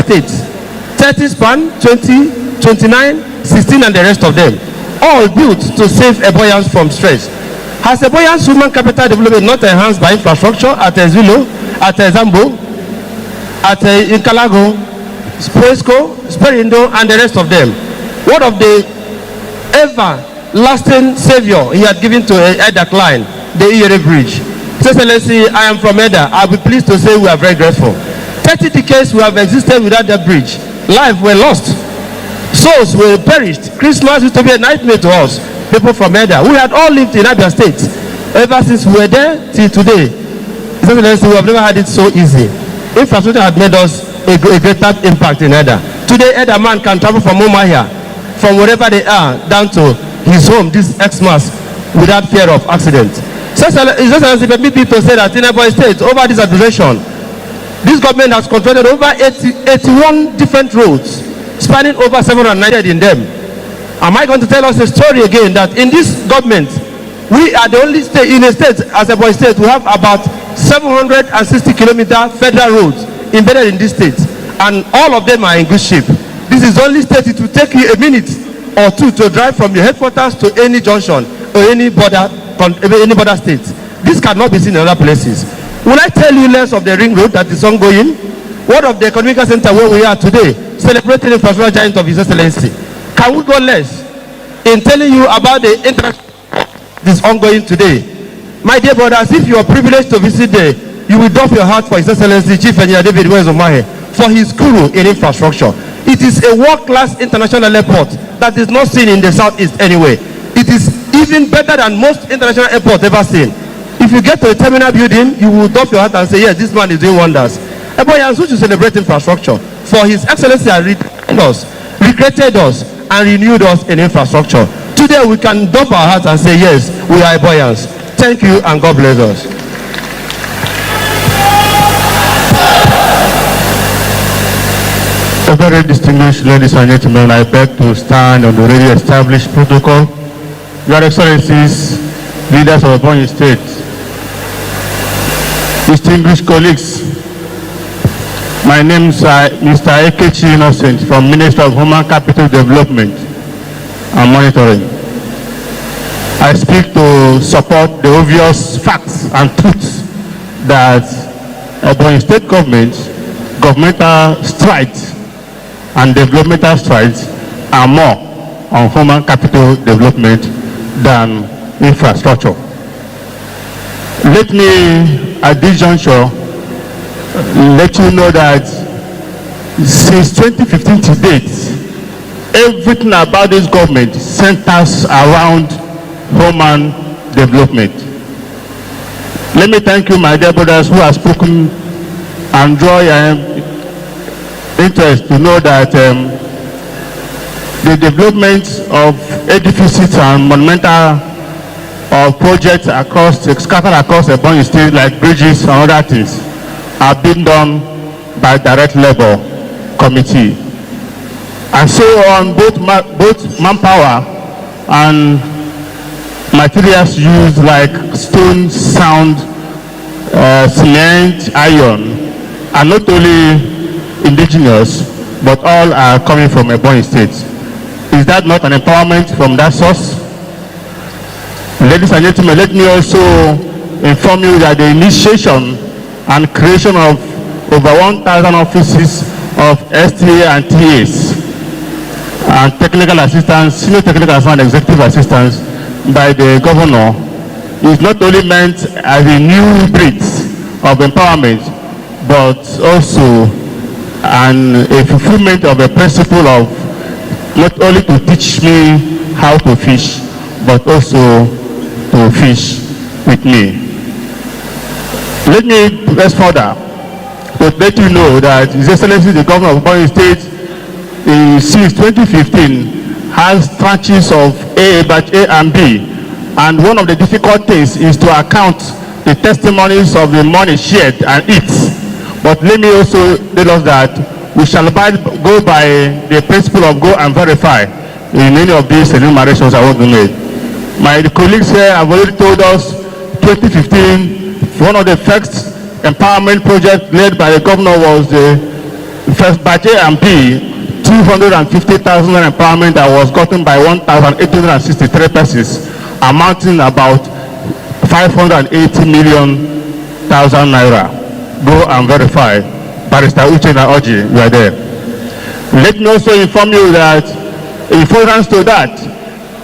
states. 30 span, 20, 29, 16 and the rest of them. All built to save Eboyans from stress. Has Eboyans human capital development not enhanced by infrastructure at Ezilo, at Zambo, at Incalago, Spresco, Sperindo, and the rest of them? What of the everlasting savior he had given to Eda Klein, the Iyere Bridge? Excellency, I am from Eda. I'll be pleased to say we are very grateful. 30 decades we have existed without that bridge. Lives were lost. Souls were perished. Christmas used to be a nightmare to us, people from Eda. We had all lived in Abia State ever since we were there till today. Excellency, we have never had it so easy. Infrastructure had made us a greater impact in Eda. Today, Eda man can travel from Umahia, from wherever they are, down to his home this Xmas without fear of accident. His Excellency, permit me to say that in Ebonyi State, over this administration, this government has constructed over 81 different roads, spanning over 790 in them. Am I going to tell us a story again that in this government, we are the only state, in a state, as Ebonyi State, we have about 760 kilometer federal roads embedded in this state, and all of them are in good shape. This is the only state it will take you a minute or two to drive from your headquarters to any junction or any border state. This cannot be seen in other places. Will I tell you less of the ring road that is ongoing? What of the economic center where we are today, celebrating the infrastructure giant of His Excellency? Can we go less in telling you about the interaction that is ongoing today? My dear brothers, if you are privileged to visit there, you will doff your heart for His Excellency Chief Engineer David Wezomahe for his guru in infrastructure. It is a world-class international airport that is not seen in the southeast anyway. It is even better than most international airports ever seen. If you get to a terminal building, you will doff your heart and say, yes, this man is doing wonders. Eboyans, we should celebrate infrastructure, for His Excellency has recreated us and renewed us in infrastructure. Today we can doff our hearts and say, yes, we are Eboyans. Thank you and God bless us. Very distinguished ladies and gentlemen, I beg to stand on the already established protocol. Your Excellencies, leaders of Ebonyi State, distinguished colleagues, my name is Mr. Ekechi Innocent from Ministry of Human Capital Development and Monitoring. I speak to support the obvious facts and truths that Ebonyi State government, governmental strides and developmental strides are more on human capital development than infrastructure. Let me, at this juncture, let you know that since 2015 to date, everything about this government centers around human development. Let me thank you, my dear brothers, who have spoken and draw your interest to know that the development of edifices and monumental projects scattered across the Ebonyi State, like bridges and other things, are being done by direct labor committee. And so on, both manpower and materials used like stone, sand, cement, iron, are not only indigenous, but all are coming from Ebonyi State. Is that not an empowerment from that source? Ladies and gentlemen, let me also inform you that the initiation and creation of over 1,000 offices of STA and TAs and technical assistants, senior technical assistants, and executive assistants by the governor is not only meant as a new breed of empowerment, but also a fulfillment of a principle of not only to teach me how to fish, but also to fish with me. Let me press further to let you know that His Excellency the Governor of Ebonyi State since 2015 has tranches of batch A and B, and one of the difficult things is to account the testimonies of the money shared and eat. But let me also tell us that we shall go by the principle of go and verify in any of these enumerations I want to make. My colleagues here have already told us 2015, one of the first empowerment projects led by the governor was the First batch A and B, 250,000 empowerment that was gotten by 1,863 persons, amounting about 580 million naira. Go and verify. Barrister Uchenna Oji, you are there. Let me also inform you that, in furtherance to that,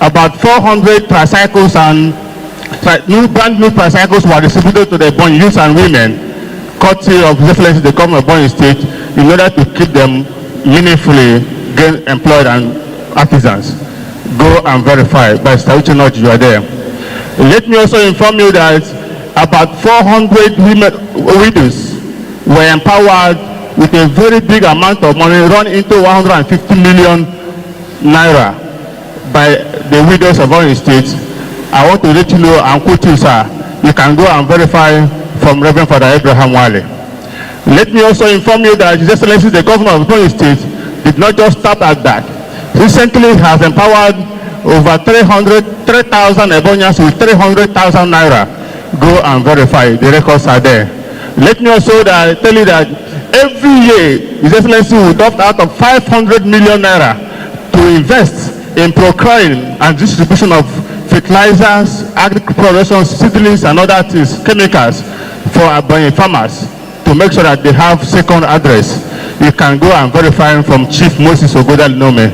about 400 tricycles and brand new tricycles were distributed to the Ebonyi youth and women, courtesy of His Excellency the Governor of Ebonyi State, in order to keep them meaningfully gain employed and artisans. Go and verify. Barrister Uchenna Oji, you are there. Let me also inform you that about 400 widows were empowered with a very big amount of money, run into 150 million naira by the widows of Ebonyi State. I want to let you know and quote you, sir. You can go and verify from Reverend Father Abraham Wale. Let me also inform you that His Excellency the Governor of Ebonyi State did not just stop at that. Recently has empowered over 3,000 Ebonians with 300,000 naira. Go and verify. The records are there. Let me also tell you that every year His Excellency will adopt out of 500 million naira to invest in procuring and distribution of fertilizers, agricultural seedlings and other things, chemicals for Ebonyi farmers to make sure that they have second address. You can go and verify from Chief Moses Ogoda Linome.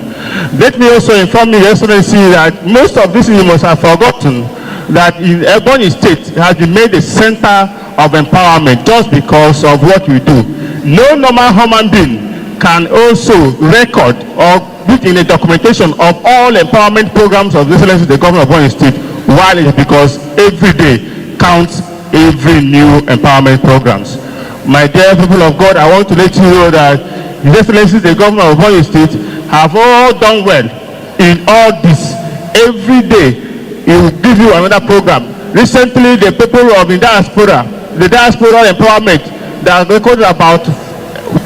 Let me also inform you, Your Excellency, that most of this you must have forgotten that in Ebonyi State has been made a center of empowerment just because of what we do. No normal human being can also record or put in a documentation of all empowerment programs of the Excellency the Governor of Ebonyi State. Why? Is because every day counts every new empowerment programs. My dear people of God, I want to let you know that His Excellency the Governor of Ebonyi State have all done well in all this. Every day he will give you another program. Recently, the people of the diaspora empowerment that recorded about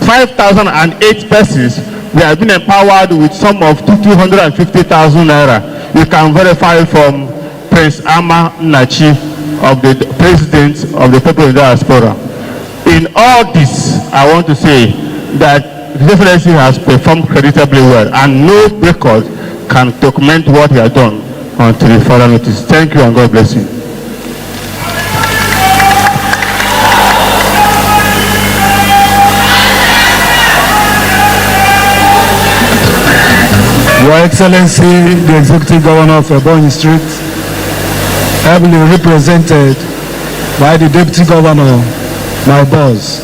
5,008 persons. We have been empowered with some of 250,000 naira. You can verify from Prince Ama Nachi, of the President of the people in the diaspora. In all this, I want to say that His Excellency has performed creditably well, and no record can document what he has done until further notice. Thank you and God bless you. Your Excellency, the Executive Governor of Ebonyi State, heavily represented by the Deputy Governor, my boss.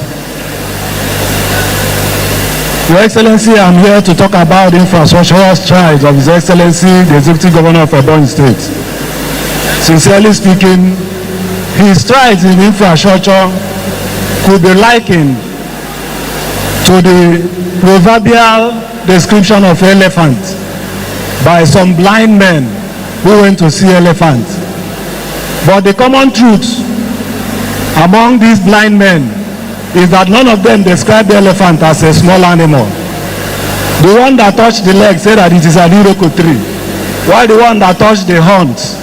Your Excellency, I'm here to talk about the infrastructural strides of His Excellency, the Executive Governor of Ebonyi State. Sincerely speaking, his strides in infrastructure could be likened to the proverbial description of elephant by some blind men who went to see elephant. But the common truth among these blind men is that none of them described the elephant as a small animal. The one that touched the leg said that it is an iroko tree, while the one that touched the horns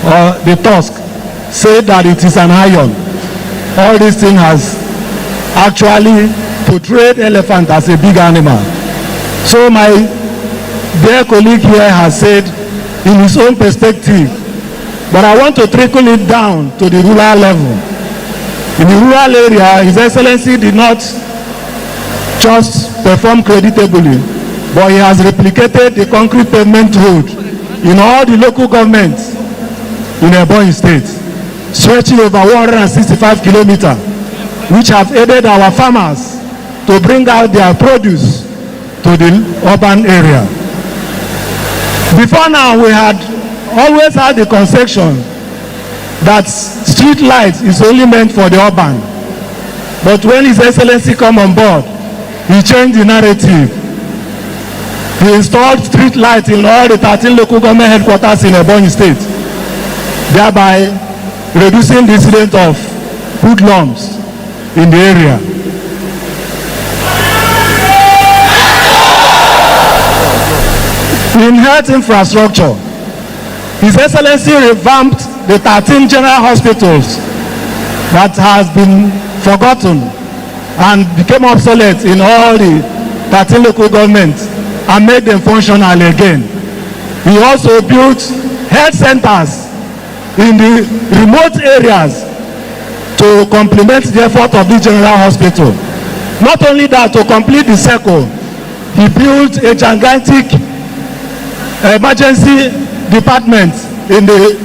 or the tusk said that it is an iron. All these things has actually portrayed elephant as a big animal. So my dear colleague here has said in his own perspective, but I want to trickle it down to the rural level. In the rural area, His Excellency did not just perform creditably, but he has replicated the concrete pavement road in all the local governments in Ebonyi State, stretching over 165 kilometers, which have aided our farmers to bring out their produce to the urban area. Before now, we had always had the conception that street lights is only meant for the urban. But when His Excellency come on board, he changed the narrative. He installed street lights in all the 13 local government headquarters in Ebonyi State, thereby reducing the incidence of hoodlums in the area. In health infrastructure, His Excellency revamped the 13 general hospitals that has been forgotten and became obsolete in all the 13 local governments and made them functional again. He also built health centers in the remote areas to complement the effort of the general hospital. Not only that, to complete the circle, he built a gigantic emergency department in the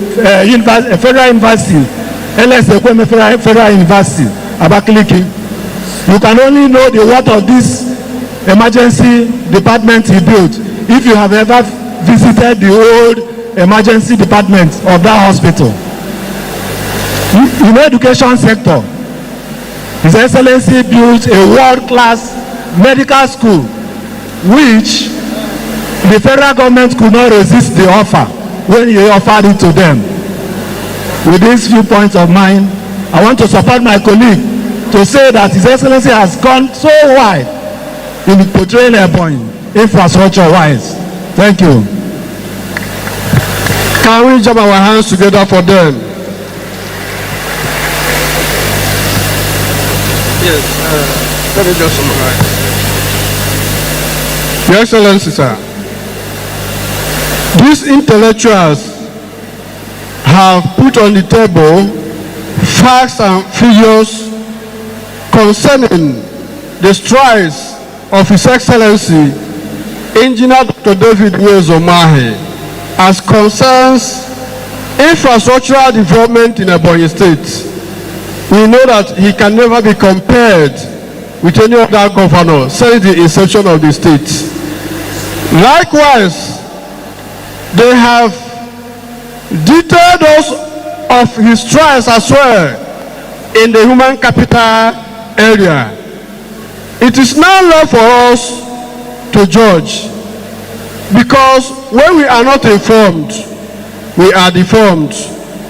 Federal University, LS Ekweme Federal University, Abakaliki. You can only know the worth of this emergency department he built if you have ever visited the old emergency department of that hospital. In the education sector, His Excellency built a world-class medical school which the federal government could not resist the offer when he offered it to them. With these few points of mine, I want to support my colleague to say that His Excellency has gone so wide in portraying Ebonyi infrastructure-wise. Thank you. Can we jam our hands together for them? Yes, let me just summarize. Your Excellency, sir, these intellectuals have put on the table facts and figures concerning the strides of His Excellency Engineer Dr. David Umehi as concerns infrastructural development in Ebonyi State. We know that he can never be compared with any other governor since the inception of the state. Likewise, they have detailed those of his strides as well in the human capital area. It is now left for us to judge, because when we are not informed, we are deformed.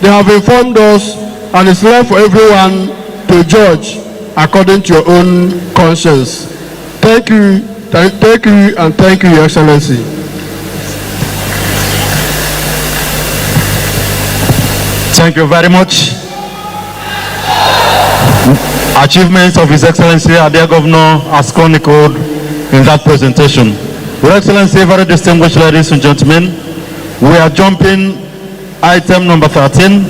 They have informed us, and it's left for everyone to judge according to your own conscience. Thank you, thank you, and thank you, Your Excellency. Thank you very much. Achievements of His Excellency, our dear Governor, as chronicled in that presentation. Your Excellency, very distinguished ladies and gentlemen, we are jumping item number 13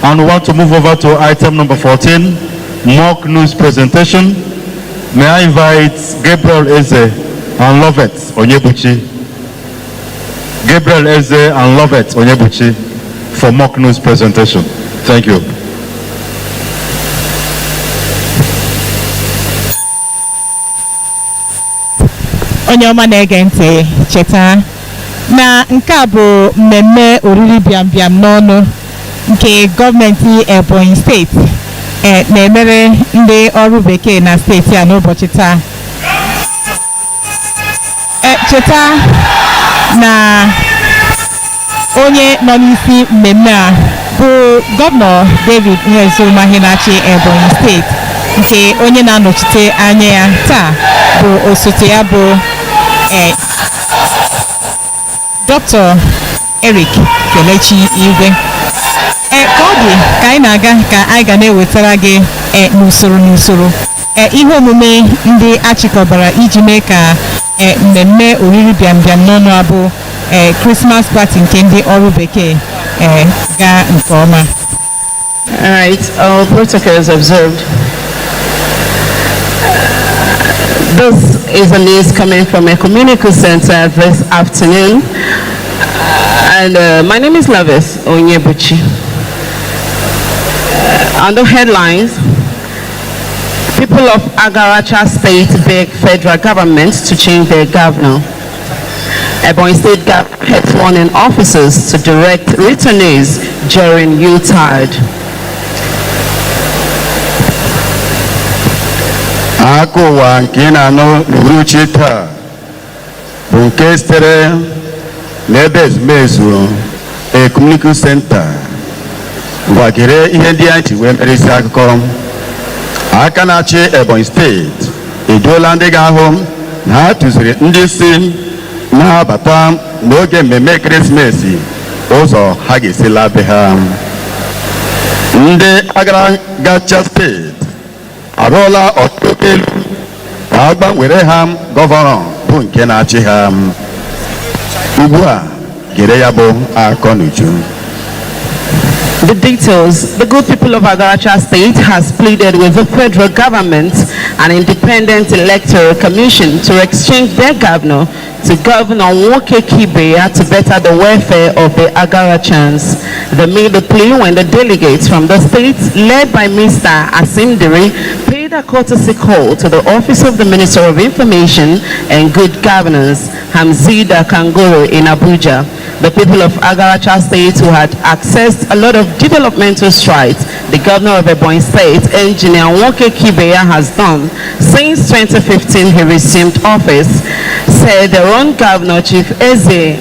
and we want to move over to item number 14, mock news presentation. May I invite Gabriel Eze and Lovett Onyebuchi. Gabriel Eze and Lovett Onyebuchi for mock news presentation. Thank you. Onye ọma na-ege ntị cheta na nke a bụ mmemme oriri bịambịam n'ọnụ nke gọọmenti Ebonyi steeti na-emere ndị ọrụ bekee na steeti a n'ụbọchị taa. Cheta na onye nọ n'isi mmemme a bụ Gọvanọ David Umehi na-achị Ebonyi steeti, nke onye na-anọchite anya ya taa bụ osote ya bụ Dr. Eric Kelechi Igwe. Ka ọ dị ka anyị na-aga ka anyị ga na-ewetara gị n'usoro ihe omume ndị achịkọbara iji mee ka mmemme oriri bịambịam n'ọnụ abụ Christmas party nke ndị ọrụ bekee gaa nke ọma. All right, our protocol is observed. This is a news coming from a community center this afternoon. And my name is Lavis Onyebuchi. On the headlines, people of Agaracha State beg federal government to change their governor. Ebonyi State government has warning officers to direct returnees during Yuletide. Akụwa nke na-anọ n'uhuruchi taa bụ nke sitere n'ebe ezumezu a community center gwagere ihe ndị anyị ji wee merisi akụkọ. Aka na-achị Ebonyi steeti eduola ndị ga-ahụ na ha tụziri ndị isi na-abata n'oge mmemme ekeresimesi ụzọ ha ga-esi laa be ha. Ndị Agaracha steeti arụọla ọtụtụ elu ka a gbanwere ha gọvanọ bụ nke na-achị ha. Ugbu a gere ya bụ akọ n'uju. The details. The good people of Agaracha State has pleaded with the federal government and independent electoral commission to exchange their governor to Governor Nwoke Kibeya to better the welfare of the Agarachans. They made the plea when the delegates from the state, led by Mr. Asimdiri, paid a courtesy call to the office of the Minister of Information and Good Governance, Hamzida Kangoro, in Abuja. The people of Agaracha State, who had accessed a lot of developmental strides the governor of Ebonyi State, Engineer Nwoke Kibeya, has done since 2015 he resumed office, said their own governor, Chief Eze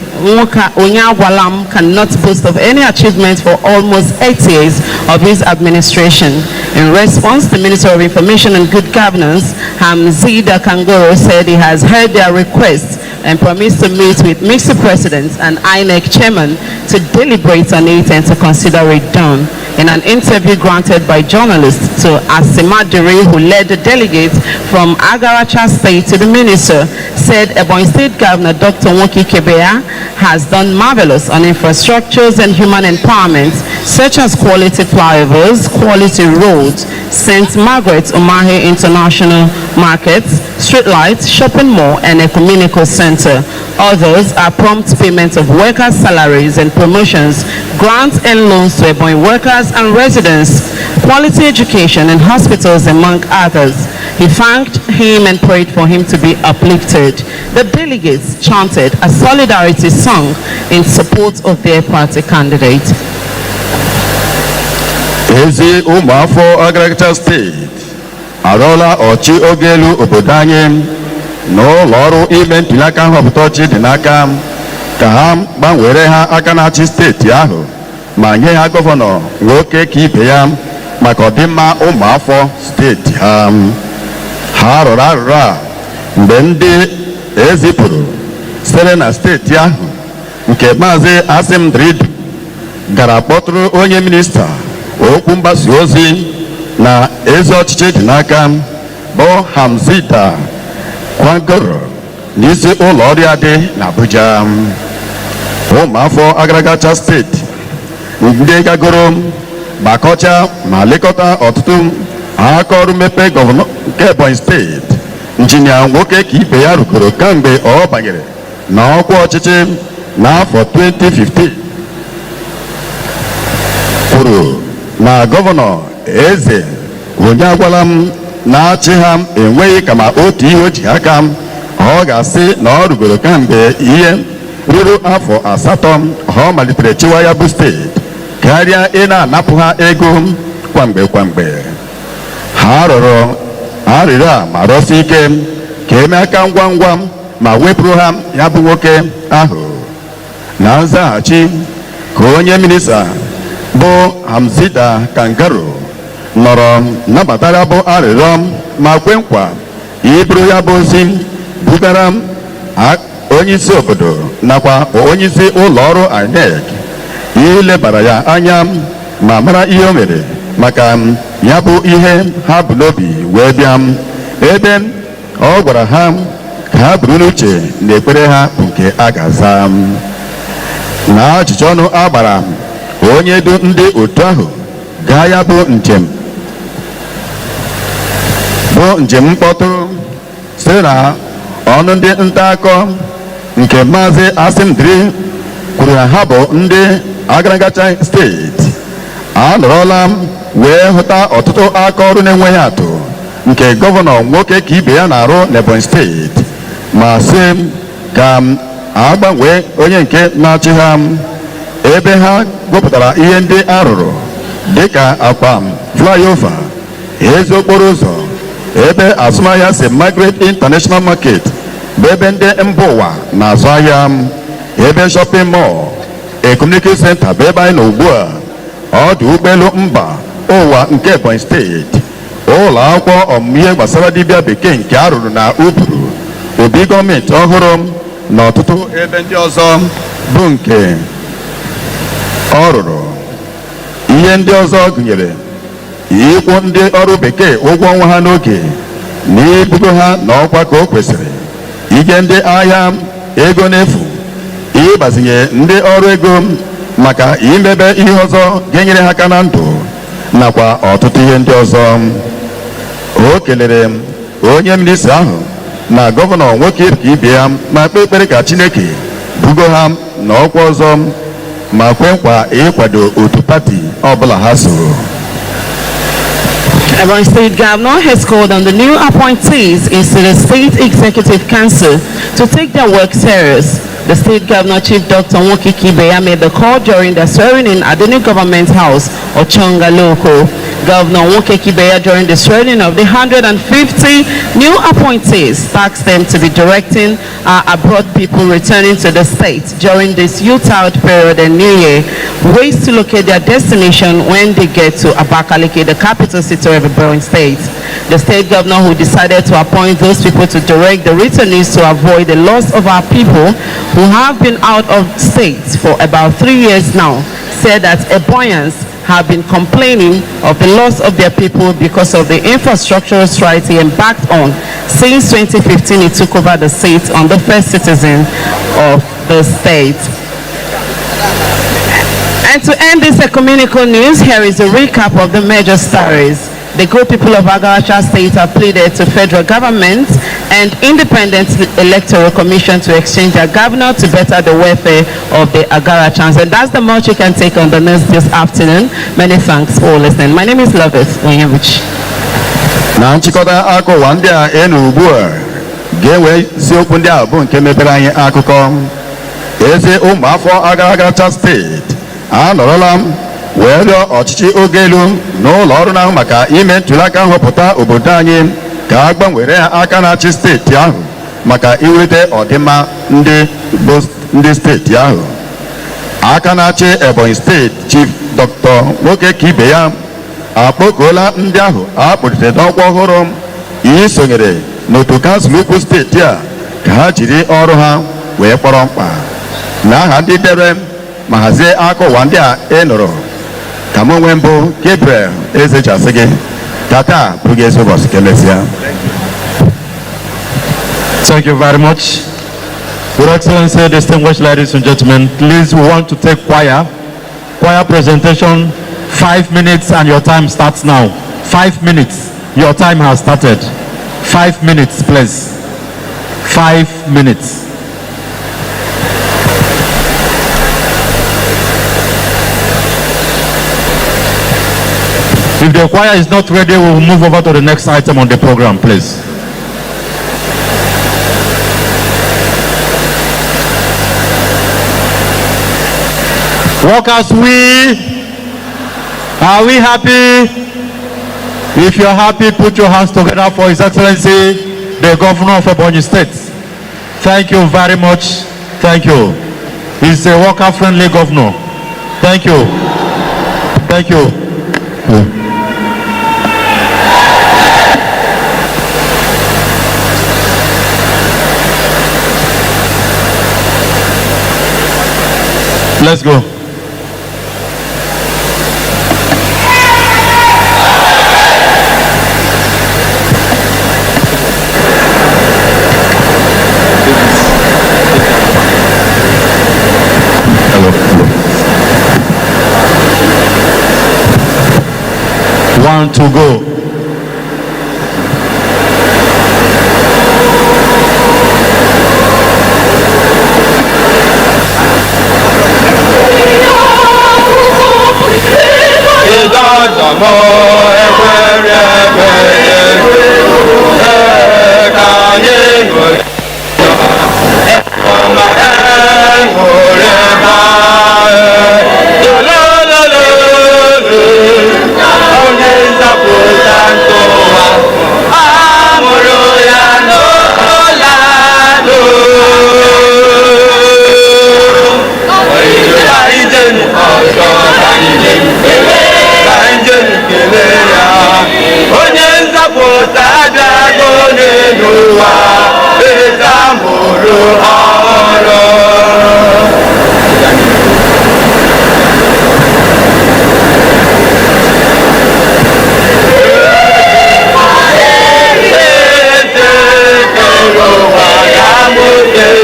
Onyagwalam, cannot boast of any achievement for almost 8 years of his administration. In response, the Minister of Information and Good Governance, Hamzida Kangoro, said he has heard their request and promised to meet with Mr. President and INEC chairman to deliberate on it and to consider it done. In an interview granted by journalists to Asimadiri, who led the delegates from Agaracha State to the minister, said Ebonyi State Governor Dr. Nwoke Kibeya has done marvelous on infrastructures and human empowerment, such as quality flyovers, quality roads, St. Margaret Umahi International Markets, streetlights, shopping mall, and a community center. Others are prompt payment of workers' salaries and promotions, grants and loans to Ebonyi workers and residents, quality education and hospitals, among others. He thanked him and prayed for him to be uplifted. The delegates chanted a solidarity song in support of their party candidate. Ezi ụmụafọ Agaracha steeti arụọla ọchị oge elu obodo anyị n'ụlọ ọrụ ime ntụliaka nhọpụta ọchị dị n'aka ka ha gbanwere ha aka na-achị steeti ahụ ma nye ha gọvanọ Nwoke Kibeya maka ọdịmma ụmụafọ steeti ha. Ha rụrụ arụrụ a mgbe ndị ezipụrụ sitere na steeti ahụ nke Maazị Asimdiri gara kpọtụrụ onye minista okwu mgbasa ozi na ezi ọchịchị dị n'aka bụ Hamzida Kangoro n'isi ụlọ ọrụ ya dị n'Abuja. Ụmụafọ Agaracha steeti ndị gagoro gbakọcha ma lekọta ọtụtụ aka ọrụ mmepe gọvanọ nke Ebonyi steeti Injinia Nwoke Kibeya rugoro kamgbe ọ banyere n'ọkwa ọchịchị n'afọ 2015 kwuru na gọvanọ Eze Onyagwalam na-achị ha enweghị kama otu ihe o ji aka ọ ga-asị na ọ rugoro kamgbe ihe ruru afọ 8 ọ malitere chịwa ya bụ steeti karịa ị na-anapụ ha ego kwamgbe. Ha rụrụ arịrịọ a ma rọsi ike ka eme aka ngwa ma wepụrụ ha ya bụ nwoke ahụ. Na nzaghachi ka onye minista bụ Hamzida Kangoro nọrọ nabatara bụ arịrịọ ma kwe nkwa iburu ya bụ ozi bugara onyeisi obodo nakwa onyeisi ụlọ ọrụ INEC ilebara ya anya ma mara ihe o mere maka ya bụ ihe ha bụ n'obi wee bịa, ebe ọ gwara ha ka ha buru n'uche na ekpere ha bụ nke a ga-aza. Na ajụjụ ọnụ agbara onye du ndị otu ahụ gaa ya bụ njem mkpọtụrụ site na ọnụ ndị nta akụkọ nke Maazị Asimdiri kwuru na ha bụ ndị Agaracha steeti anọrọla wee hụta ọtụtụ aka ọrụ na-enweghị atụ nke gọvanọ Nwoke Kibeya na-arụ n'Ebonyi steeti ma sị ka a gbanwee onye nke na-achị ha, ebe ha gụpụtara ihe ndị arụrụ dịka akwa flyover, ezi okporo ụzọ, ebe azụmahịa St. Margaret International Market bụ ebe ndị mba ụwa na-azụ ahịa, ebe shopping mall, a community center bụ ebe anyị nọ ugbu a, ọdụ ụgbọelu mba ụwa nke Ebonyi steeti, ụlọ akwụkwọ ọmụmụ ihe gbasara dibịa bekee nke arụrụ na Uburu, obi gọọmenti ọhụrụ na ọtụtụ ebe ndị ọzọ bụ nke ọ rụrụ. Ihe ndị ọzọ gụnyere ịkwụ ndị ọrụ bekee ụgwọ ọnwa ha n'oge, n'ibugo ha n'ọkwa ka o kwesịrị ije ndị ahịa ego n'efu ịgbazinye ndị ọrụ ego maka imebe ihe ọzọ ga-enyere ha aka na ndụ nakwa ọtụtụ ihe ndị ọzọ. O kelere onye minista ahụ na gọvanọ nwoke ibe ya ma kpee ekpere ka Chineke bugo ha n'ọkwa ọzọ ma kwe nkwa ịkwado otu pati ọbụla ha soro. Ebonyi State Governor has called on the new appointees into the State Executive Council to take their work serious. The State Governor Chief Dr. Nwoke Kibeya made the call during the swearing-in at the new government house, Ochonga Local. Governor Nwoke Kibeya, during the swearing of the 150 new appointees, tasked them to be directing abroad people returning to the state during this youth-out period and New Year, ways to locate their destination when they get to Abakaliki, the capital city of Ebonyi State. The state governor, who decided to appoint those people to direct the returnees to avoid the loss of our people who have been out of state for about 3 years now, said that Ebonyans have been complaining of the loss of their people because of the infrastructural strides he embarked on since 2015 he took over the seat on the first citizen of the state. And to end this ecumenical news, here is a recap of the major stories. The good people of Agaracha State have pleaded to federal government and independent electoral commission to exchange their governor to better the welfare of the Agarachans. And that's the much you can take on the news this afternoon. Many thanks for listening. My name is Lovis Onyewich. Na nchịkọta akụwa ndị a enu ugbu a ga-enwe isiokwu ndị a bụ nke mepere anyị akụkọ. Eze ụmụafọ Agaracha Steeti anọrọla wee rịọ ọchịchị oge elu n'ụlọ ọrụ ahụ maka ime ntụliaka nhọpụta obodo anyị ka a gbanwere ha aka na-achị steeti ahụ maka iweta ọdịmma ndị steeti ahụ. Aka na-achị Ebonyi Steeti Chief Dr. Nwoke Kibeya akpọkuola ndị ahụ akpọlitere n'ọkwa ọhụrụ isonyere n'otu kansụl ukwu steeti a ka ha jiri ọrụ ha wee kpọrọ mkpa. N'aha ndị dere ma hazie akụwa ndị a nụrụ ka m onwe mbụ Gabriel Ezechasị gị tata bụrụ ezi ụbọchị kelesịa. Thank you very much. Your Excellency, distinguished ladies and gentlemen, please, we want to take choir presentation, 5 minutes, and your time starts now. 5 minutes, your time has started. 5 minutes, please. 5 minutes. If the choir is not ready, we will move over to the next item on the program, please. Workers, are we happy? If you're happy, put your hands together for His Excellency, the Governor of Ebonyi State. Thank you very much. Thank you. He's a worker-friendly governor. Thank you. Thank you. Let's go. Hello. 1 to go. Oh,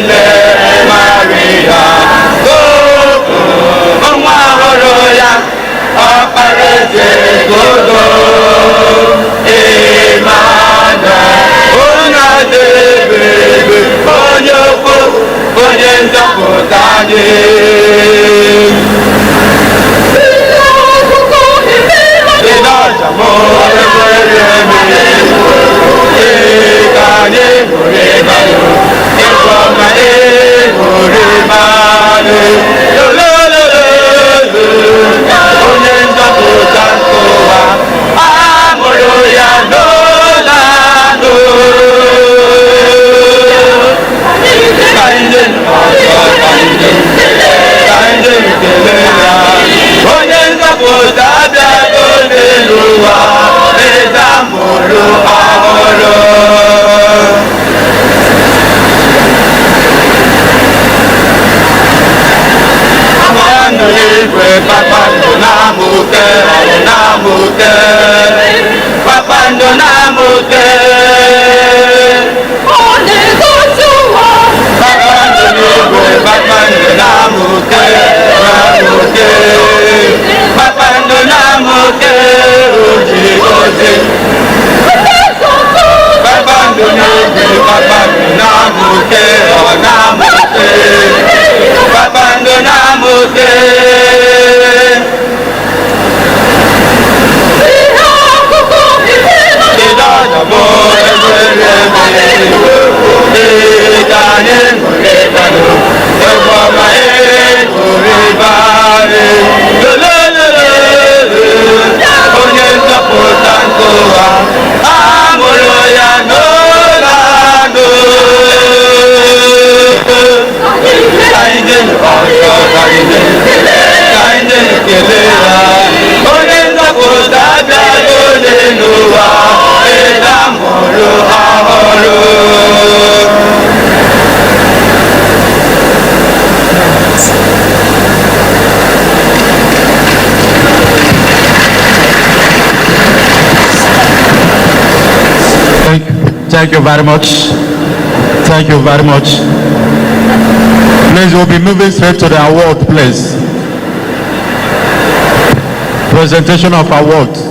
Maria, go, Maria, Aparece, go, Emmanuel, Ona de Bebe, Onyoko, Onyenza Potani. Thank you very much. Thank you very much. Please, we'll be moving straight to the award, please. Presentation of awards.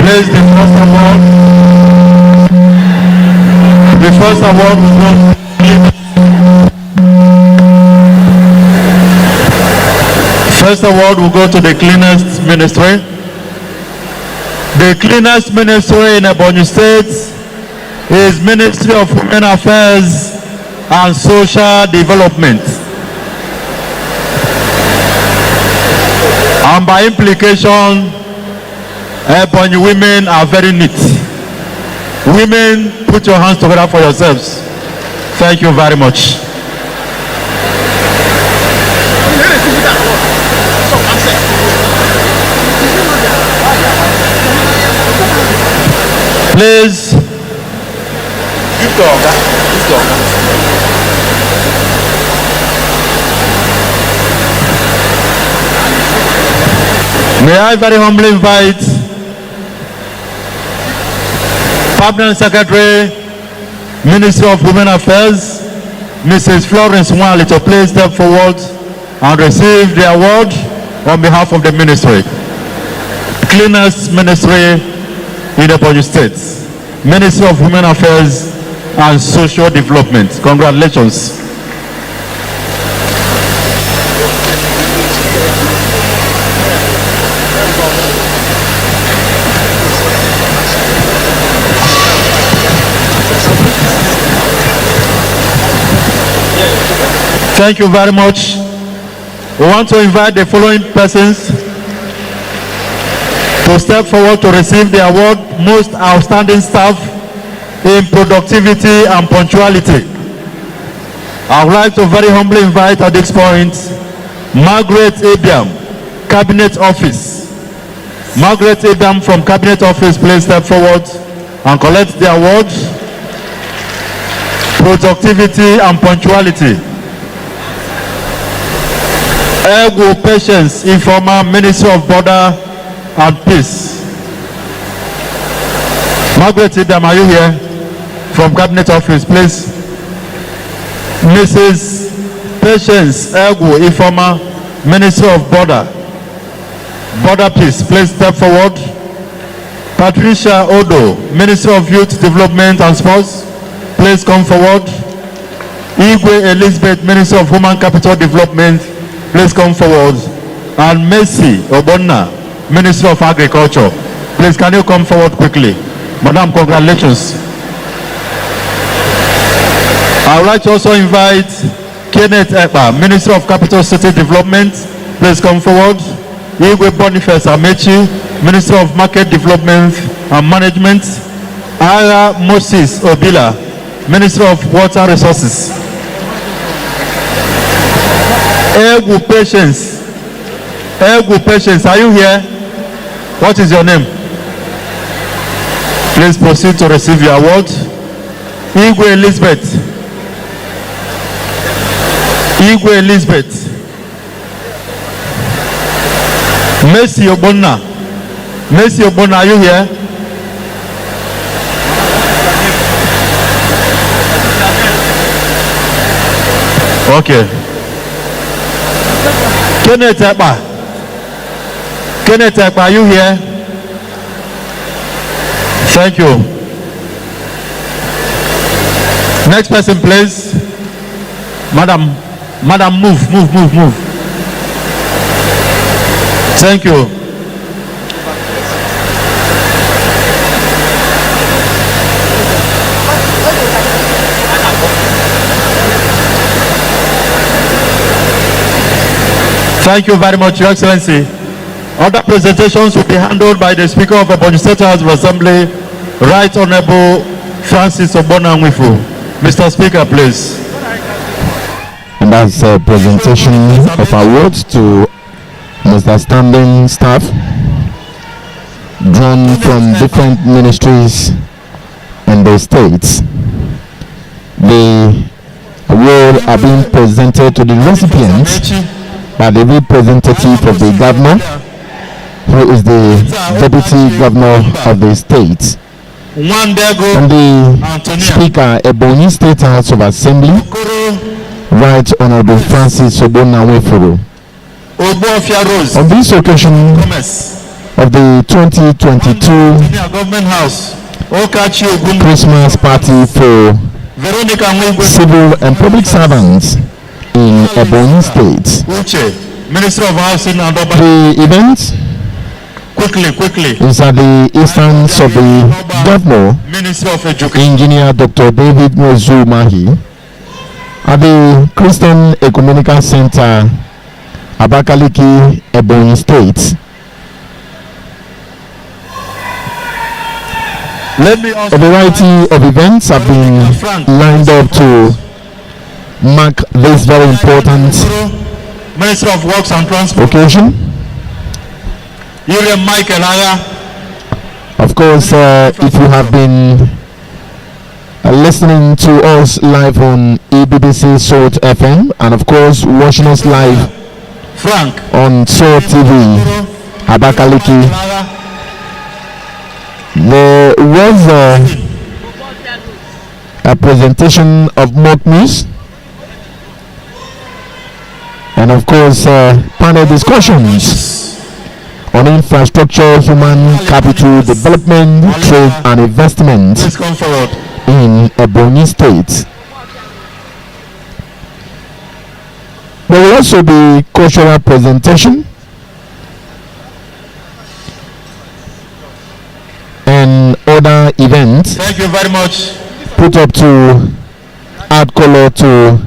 Please, the first award. The first award will go. First award will go to the cleanest ministry. The cleanest ministry in Ebonyi State is Ministry of Women Affairs and Social Development. And by implication, Ebonyi women are very neat. Women, put your hands together for yourselves. Thank you very much. Please. May I very humbly invite Permanent Secretary, Ministry of Women Affairs, Mrs. Florence Wali, to please step forward and receive the award on behalf of the ministry. Cleanest ministry in the Ebonyi State, Ministry of Women Affairs and Social Development. Congratulations. Thank you very much. We want to invite the following persons to step forward to receive the award, Most Outstanding Staff in Productivity and Punctuality. I would like to very humbly invite at this point Margaret Abiam, Cabinet Office. Margaret Abiam from Cabinet Office, please step forward and collect the award, Productivity and Punctuality. Ego Patience, Informer, Ministry of Border and peace. Margaret Idam, are you here? From Cabinet Office, please. Mrs. Patience Egu Ifoma, Minister of Border Peace, please step forward. Patricia Odo, Minister of Youth Development and Sports, please come forward. Igwe Elizabeth, Minister of Human Capital Development, please come forward. And Mercy Obonna, Minister of Agriculture, please can you come forward quickly? Madam, congratulations. I would like to also invite Kenneth Ekpa, Minister of Capital City Development, please come forward. Igwe Boniface Amechi, Minister of Market Development and Management. Ara Moses Obila, Minister of Water Resources. Egu Patience, are you here? What is your name? Please proceed to receive your award. Igwe Elizabeth. Mercy Obonna, are you here? Okay. Kenneth Ekpa, are you here? Thank you. Next person, please. Madam, move. Thank you. Thank you very much, Your Excellency. Other presentations will be handled by the Speaker of the Ebonyi State House of Assembly, Right Honorable Francis Obona Nwifu. Mr. Speaker, please. And that's a presentation of awards to Mr. Standing staff drawn from different ministries and the states. The award are being presented to the recipients by the representative of the governor, who is the deputy governor of the state, and the Speaker, Ebonyi State House of Assembly, Right Honorable Francis Obona Nwifu. On this occasion of the 2022 Christmas party for civil and public servants in Ebonyi State, the event is at the instance of the Governor, Engineer Dr. David Mozu Mahi, at the Christian Ecumenical Center, Abakaliki, Ebonyi State. A variety of events have been lined up to mark this very important Minister of Works and Transport occasion. Of course, if you have been listening to us live on EBBC Salt FM, and of course watching us live on Salt TV, Abakaliki, there was a presentation of mock news, and of course panel discussions on infrastructure, human capital development, trade and investment in Ebonyi State. There will also be cultural presentation and other events. Thank you very much. Put up to add color to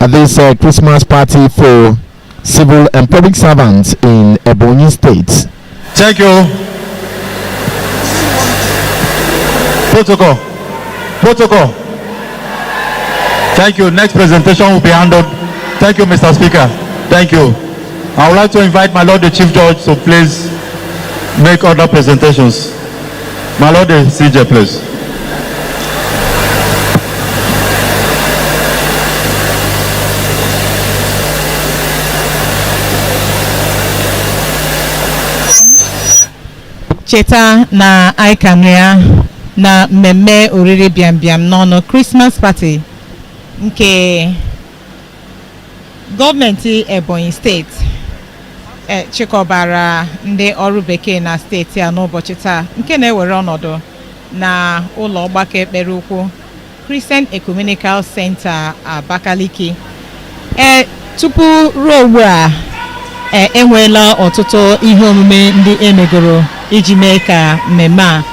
this Christmas party for civil and public servants in Ebonyi State. Thank you. Protocol. Thank you. Next presentation will be handled. Thank you, Mr. Speaker. Thank you. I would like to invite my Lord the Chief Judge to please make other presentations. My Lord the CJ, please. cheta na anyị ka nọ ya na mmemme oriri bịambịam n'ọnụ Christmas party nke gọọmenti Ebonyi steeti chịkọbara ndị ọrụ bekee na steeti a n'ụbọchị taa, nke na-ewere ọnọdụ na ụlọ ọgbakọ ekpere ukwu Christian Ecumenical Center Abakaliki. Tupu ruo ugbu a enweela ọtụtụ ihe omume ndị emegoro iji mee ka mmemme a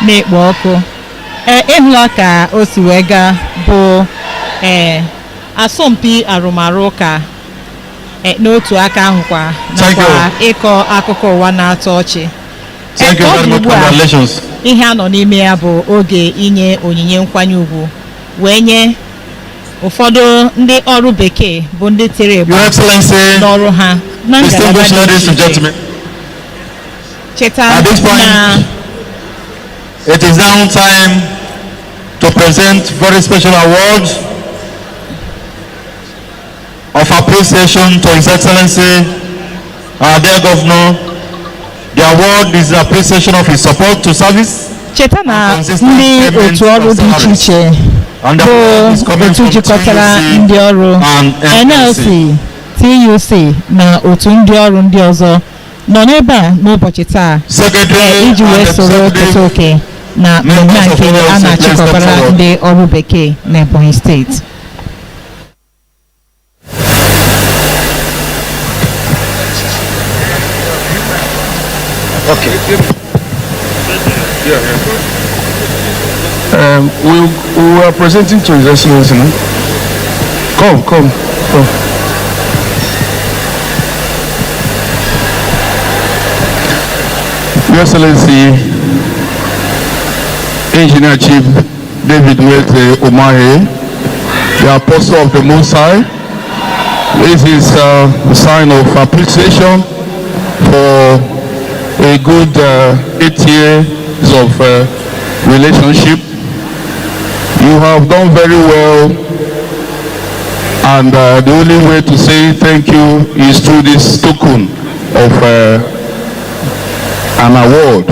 na-ekpo ọkụ. Ịhụla ka o si wee gaa bụ asọmpi arụmarụ ụka n'otu aka ahụkwa nakwa ịkọ akụkọ ụwa na-atọ ọchị. Congratulations. Ihe a nọ n'ime ya bụ oge inye onyinye nkwanye ugwu wee nye ụfọdụ ndị ọrụ bekee bụ ndị tere egbe n'ọrụ ha na ngalaba dị iche iche. Cheta na it is now time to present very special awards of appreciation to His Excellency, our dear Governor. The award is appreciation of his support to service. Cheta na ndị otu ọrụ dị iche iche bụ otu jikọtara ndị ọrụ NLC, TUC na otu ndị ọrụ ndị ọzọ nọ n'ebe a n'ụbọchị taa iji wee soro keta oke na mmemme nke a na-achịkọbara ndị ọrụ bekee na Ebonyi steeti. Okay. We are presenting to His Excellency. No? Come. Your Excellency, Engineer Chief David Wete Umahi, the Apostle of the Most High. This is a sign of appreciation for a good 8 years of relationship. You have done very well, and the only way to say thank you is through this token of an award.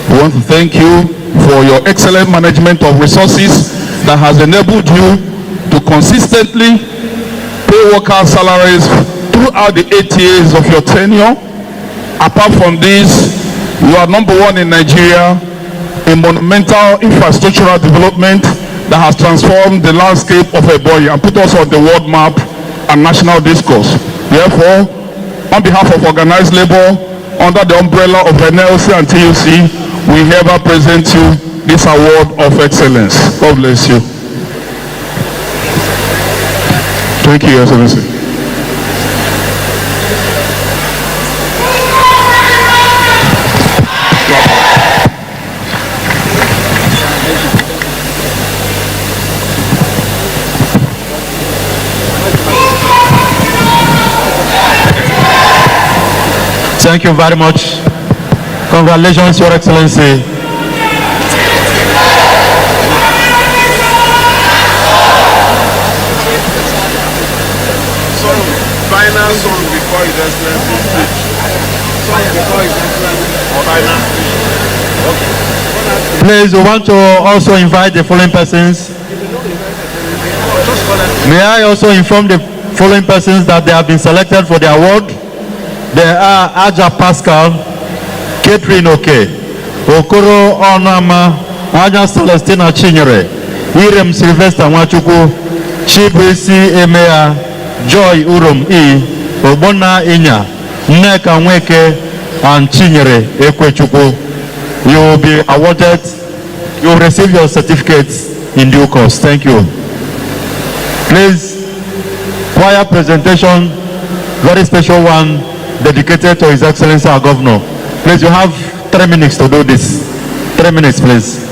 We want to thank you for your excellent management of resources that has enabled you to consistently pay workers' salaries throughout the 8 years of your tenure. Apart from this, you are #1 in Nigeria in monumental infrastructural development that has transformed the landscape of Ebonyi and put us on the world map and national discourse. Therefore, on behalf of organized labor, under the umbrella of NLC and TUC, we hereby present you this award of excellence. God bless you. Thank you, Your Excellency. Thank you very much. Congratulations, Your Excellency. Final song before His Excellency speech. Song before His Excellency. Please, we want to also invite the following persons. May I also inform the following persons that they have been selected for the award. They are Aja Pascal, Catherine Oke, Okoro Onama, Aja Celestina Chinyere, Irem Sylvester Nwachukwu, Chibisi Emea, Joy Urum E, Obona Inya, Nneka Nweke, and Chinyere Ekwechukwu. You will be awarded, you will receive your certificates in due course. Thank you. Please, choir presentation, very special one, dedicated to His Excellency our Governor. Please, you have 3 minutes to do this. 3 minutes, please.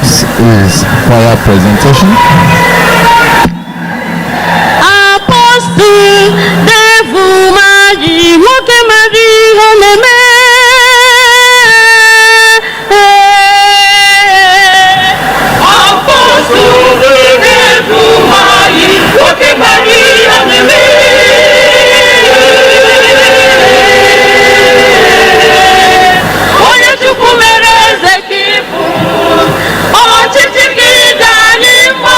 Next is choir presentation. Apostle Devu Maji Moke Mari Honeme Apostle Devu Maji Moke Mari Honeme Oye chukumere zekifu Ochichiki danimo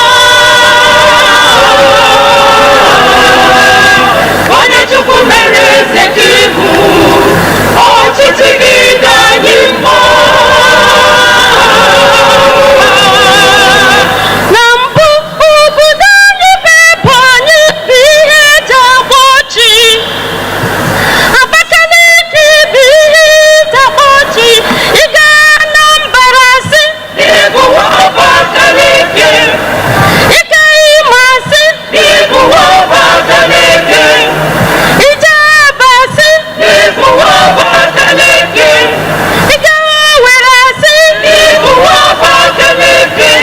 Oye chukumere zekifu Ochichiki danimo Nambu ubudani peponi bihe jabochi Abakaliki bihe jabochi Igana mbarasi Ibu abakaliki Ika imasi Ibu abakaliki Ijabasi Ibu abakaliki Ika werasi Ibu abakaliki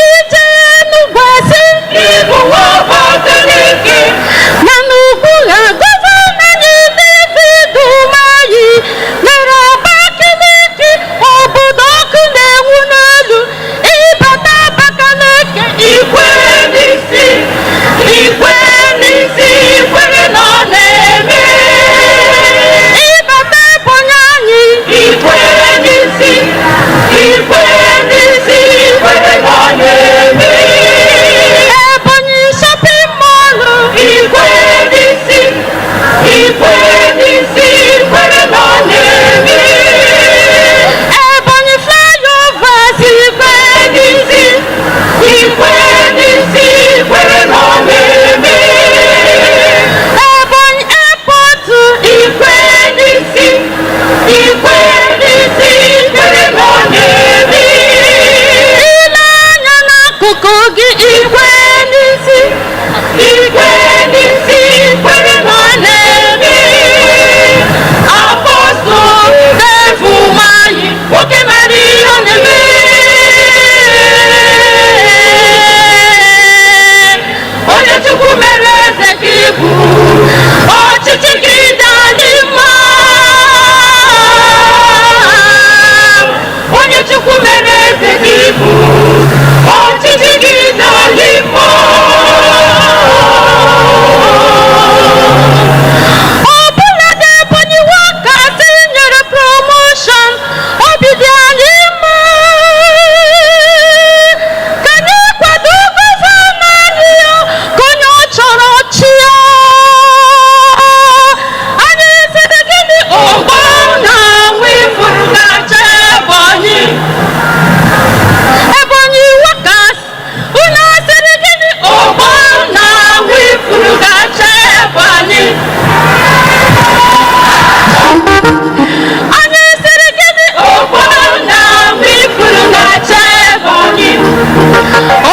Ijanubasi Ibu abakaliki Manubuga government Dumayi Narabakaliki Obudoku Newunalu Ibata Bakaliki Ikwenisi Ikwenisi Ikwere Noneme Ibata Bonyanyi Ikwenisi Ikwenisi Ikwere Noneme Ebonyi shopping mall Ikwenisi Ikwenisi Ikwere Noneme Ebonyi flyovers Ikwenisi Ikwenisi Ikwere Noneme Ebonyi airport Ikwenisi Ikwenisi Ikwere Noneme Ilanya n'akụkụ gị Ikwenisi Ikwenisi Ikwere Noneme Apostle Devu Mayi Nwoke mara ihe ọ na-eme Onye Chukwu mere eze ka ị bụ ọchịchị gị dị anyị mma Onye Chukwu mere eze ka ị bụ ọchịchị gị dị anyị mma Ọbụladị Ebonyi workers nyere promotion obi dị anyị mma ka anyị kwado gọvanọ anyị ka onye ọ chọrọ chịa anyị sịrị gịnị ụgbọ na-anwụ ifuru gacha Ebonyi Ebonyi workers unu sịrị gịnị ụgbọ na-anwụ ifuru gacha Ebonyi anyị sịrị gịnị ụgbọ na-anwụ ifuru gacha Ebonyi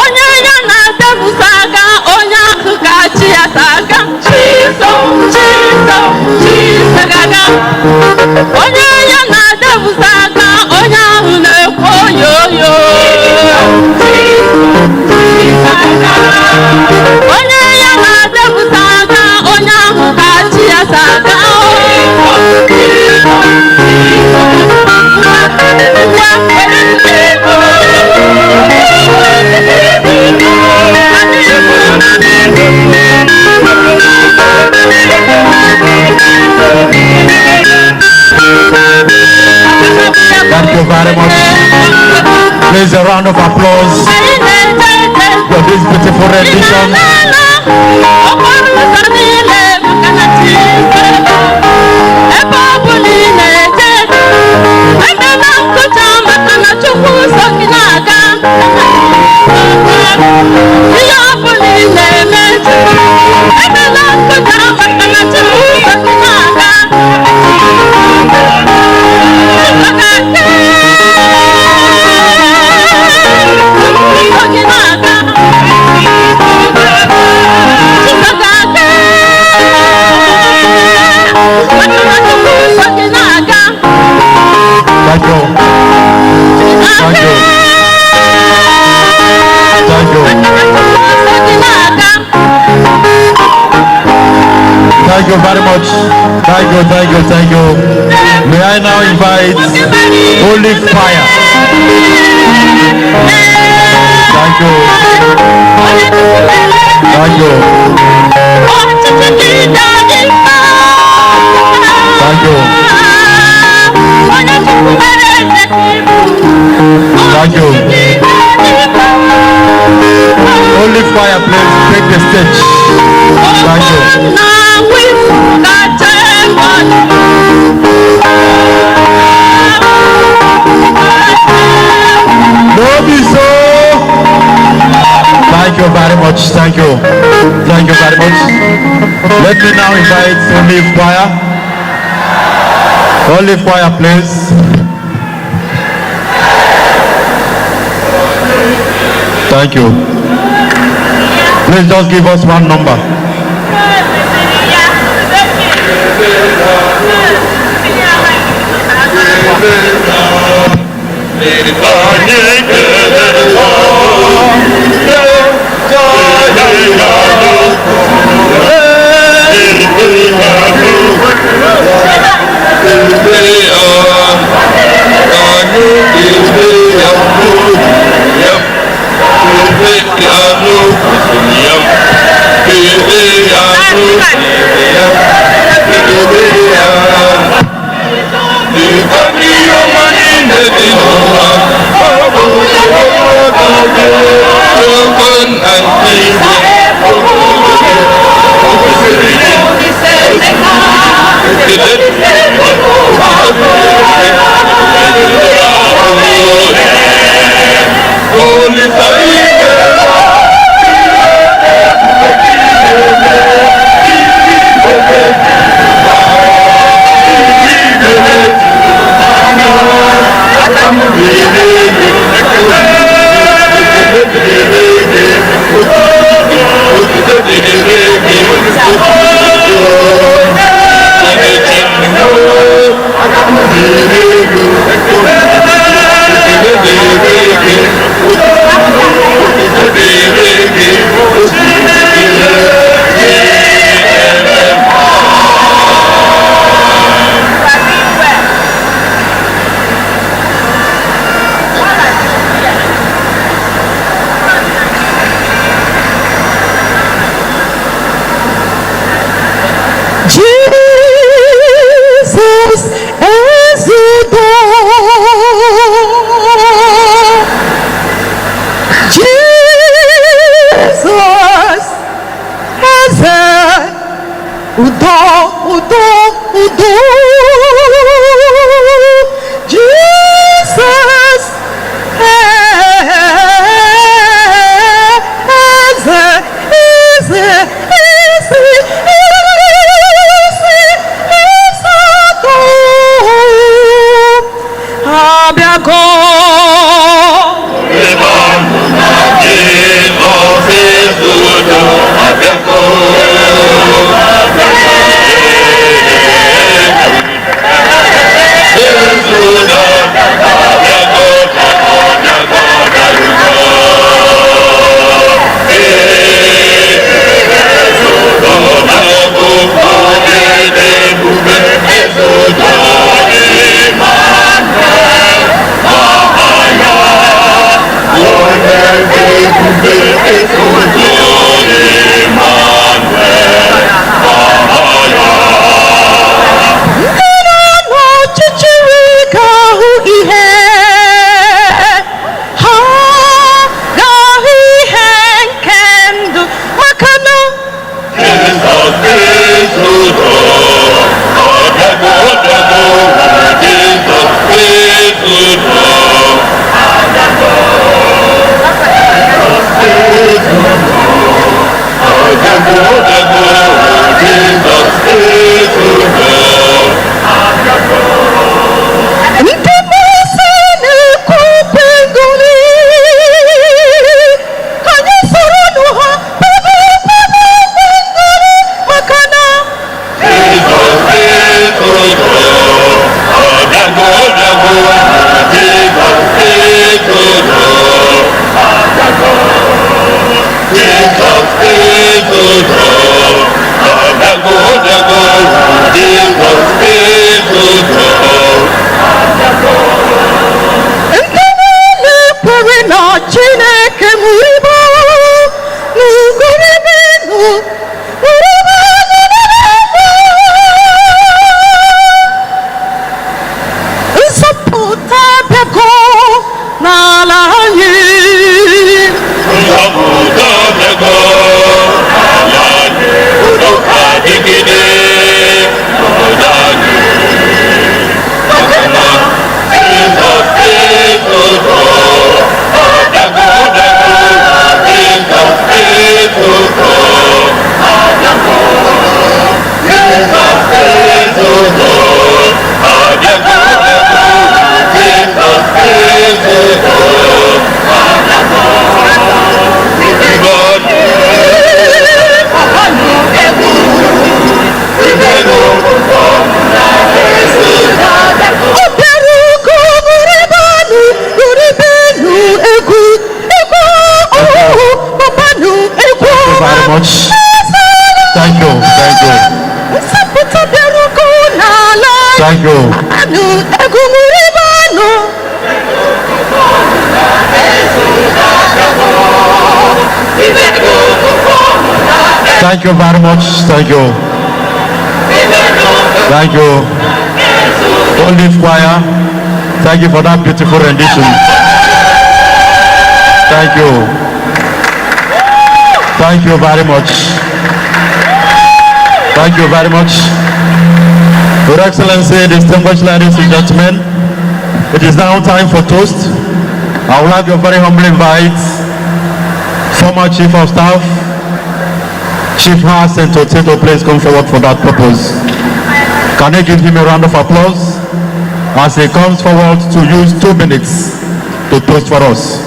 onye ya na-adabụsa aga onye ahụ ga-achị ya saga chizogaga onye ya na-adabụsa aga onye ahụ na-ekwe oyoyo onye ya na-adabụsa aga onye ahụ ga-achị ya saga Thank you very much. Please a round of applause for this beautiful rendition. Chizogaga Thank you, thank you, thank you. May I now invite Holy Fire. Thank you. Thank you. Thank you. Thank you. Holy Fire, please take the stage. Thank you. Thank you very much. Thank you. Thank you very much. Let me now invite Holy Fire. Holy Fire, please. Thank you. Please just give us one number. Oh, Thank you very much. Thank you. Thank you. Olive Choir, thank you for that beautiful rendition. Thank you. Thank you very much. Thank you very much. Your Excellency, distinguished ladies and gentlemen, it is now time for toast. I would like to very humbly invite former Chief of Staff, Chief Hassan to please come forward for that purpose. Can I give him a round of applause as he comes forward to use 2 minutes to toast for us.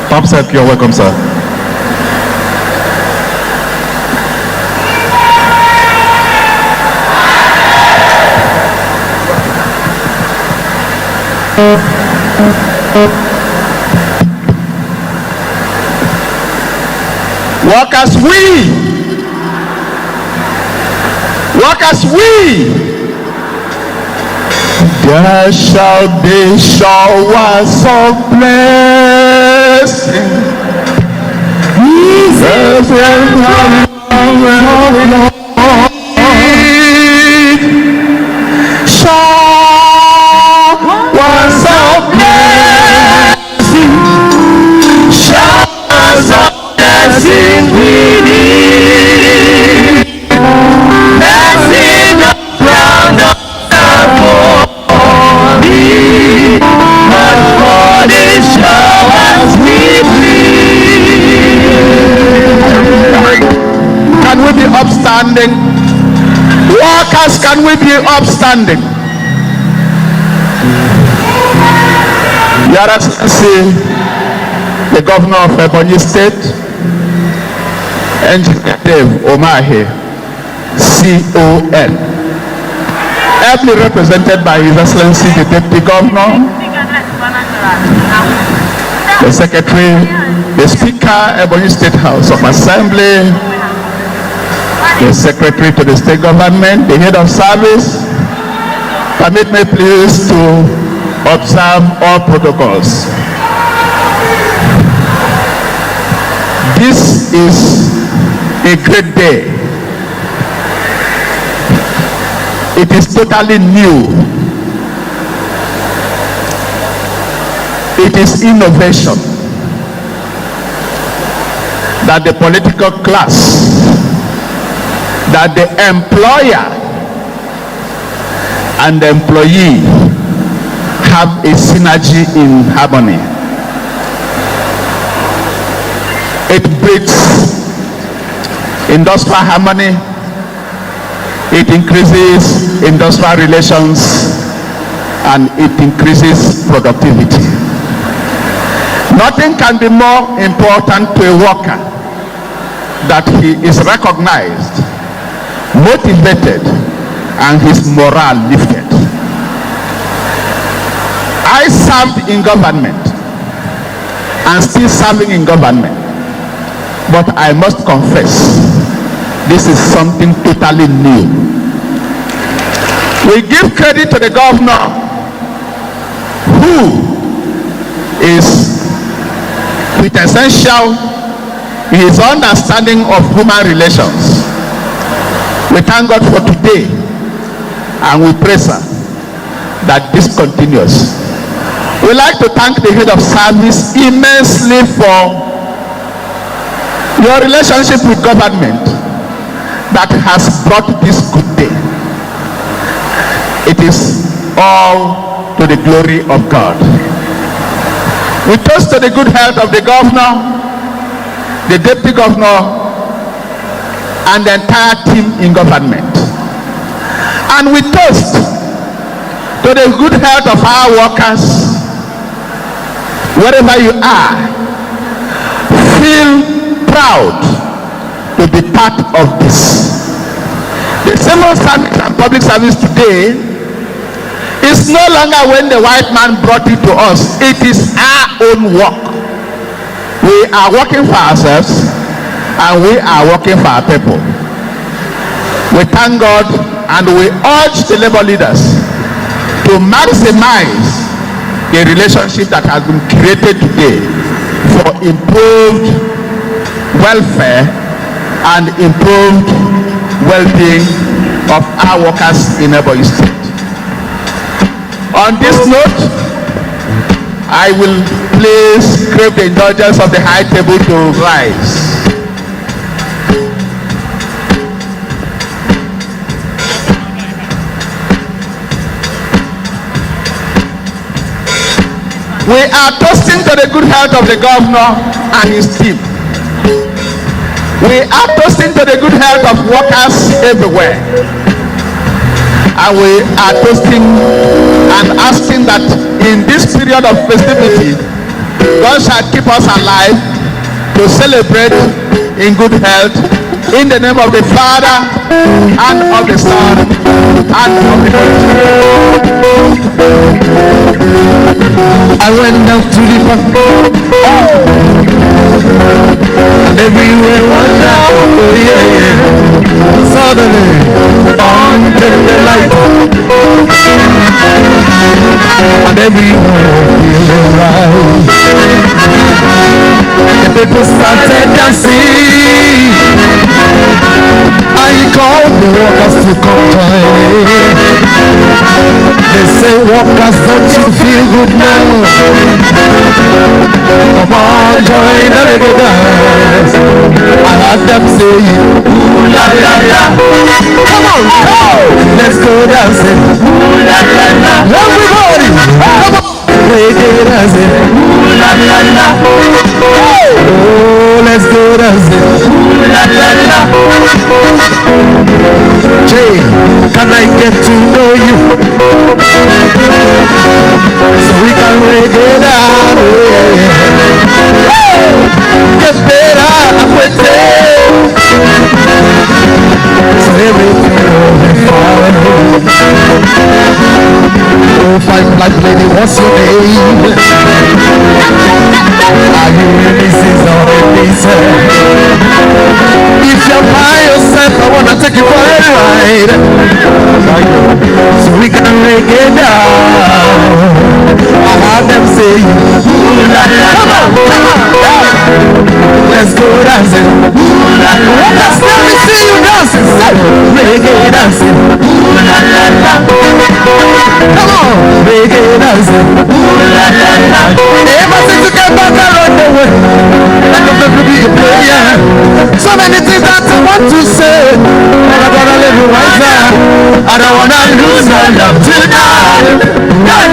Papsek, you're welcome, sir. Workers, we. There shall be showers of blessing. Showers of blessing. Showers of blessing we need. Blessing around us. Can we be upstanding? Workers, can we be upstanding? Your Excellency, the Governor of Ebonyi State, Engineer Dave Omahe, CON, ably represented by His Excellency the Deputy Governor, the Secretary, the Speaker, Ebonyi State House of Assembly, the Secretary to the State Government, the Head of Service. Permit me please to observe all protocols. This is a great day. It is totally new. It is innovation that the political class, that the employer and the employee have a synergy in harmony. It breeds industrial harmony. It increases industrial relations and it increases productivity. Nothing can be more important to a worker that he is recognized, motivated, and his morale lifted. I served in government and still serving in government, but I must confess, this is something totally new. We give credit to the governor who is quintessential in his understanding of human relations. We thank God for today and we praise her that this continues. We like to thank the head of service immensely for your relationship with government that has brought this good day. It is all to the glory of God. We toast to the good health of the governor, the deputy governor, and the entire team in government. And we toast to the good health of our workers. Wherever you are, feel proud to be part of this. The civil service and public service today is no longer when the white man brought it to us. It is our own work. We are working for ourselves and we are working for our people. We thank God and we urge the labor leaders to maximize the relationship that has been created today for improved welfare and improved well-being of our workers in Ebonyi State. On this note, I will please crave the indulgence of the high table to rise. We are toasting to the good health of the governor and his team. We are toasting to the good health of workers everywhere. And we are toasting and asking that in this period of festivity, God shall keep us alive to celebrate in good health in the name of the Father and of the Son and of the Holy Spirit. I went down to the park, and everywhere was down, oh yeah, yeah. Suddenly, under the light, and everywhere feeling right. The people started dancing. I called the workers to come join. They say, workers, don't you feel good now? Come on, join the reggae dance. I heard them say, ooh la la la. Come on, go! Let's go dancing. Ooh la la la. Everybody, come on. Reggae dancing. Ooh la la la. Oh, let's go dancing. Ooh la la la. Jay, can I get to know you? So we can reggae down, oh yeah. Get better, I'm with you. So everything will be fine. Oh, fine black lady, what's your name? Are you Mrs. or Mrs.? If you're by yourself, I wanna take you for a ride. So we can reggae down. I heard them say, ooh la la. Come on, come on, let's go dancing. Ooh la la. Let's let me see you dancing. Reggae dancing. Ooh la la la. Come on, reggae dancing. Ooh la la la. Ever since you came back around the way, like a baby you play, yeah. So many things that I want to say, but I gotta live it wiser. I don't wanna lose your love tonight. I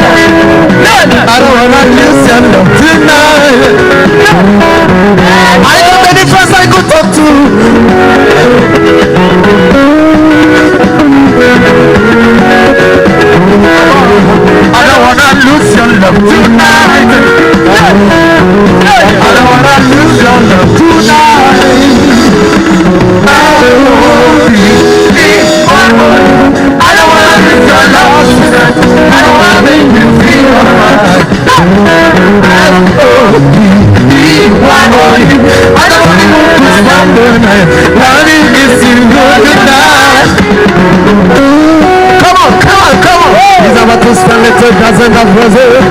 don't wanna lose your love tonight. I know many friends I could talk to. I don't wanna lose your love tonight. I don't wanna lose your love tonight. I don't wanna lose your love tonight. I don't wanna make you feel alright. I don't wanna spend the night wanting to see you tonight. Come on, come on, come on. He's about to spend little dozen of roses.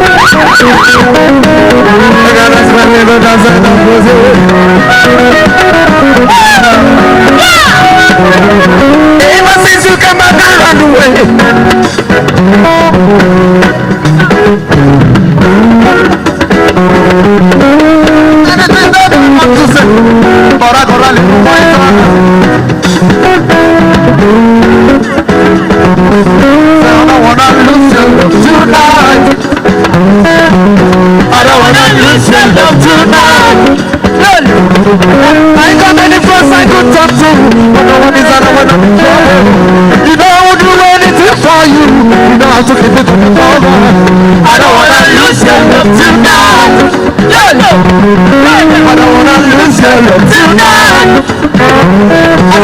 I gotta spend little dozen of roses. Ever since you come back and run away, and it is not what to say, but I gotta live my life. I don't wanna lose your love tonight. I don't wanna lose your love tonight. I got many friends I could talk to, but no one is around when I'm in trouble. You know I would do anything for you. You know how to keep it on the cover. I don't wanna lose your love tonight. I don't wanna lose your love tonight. I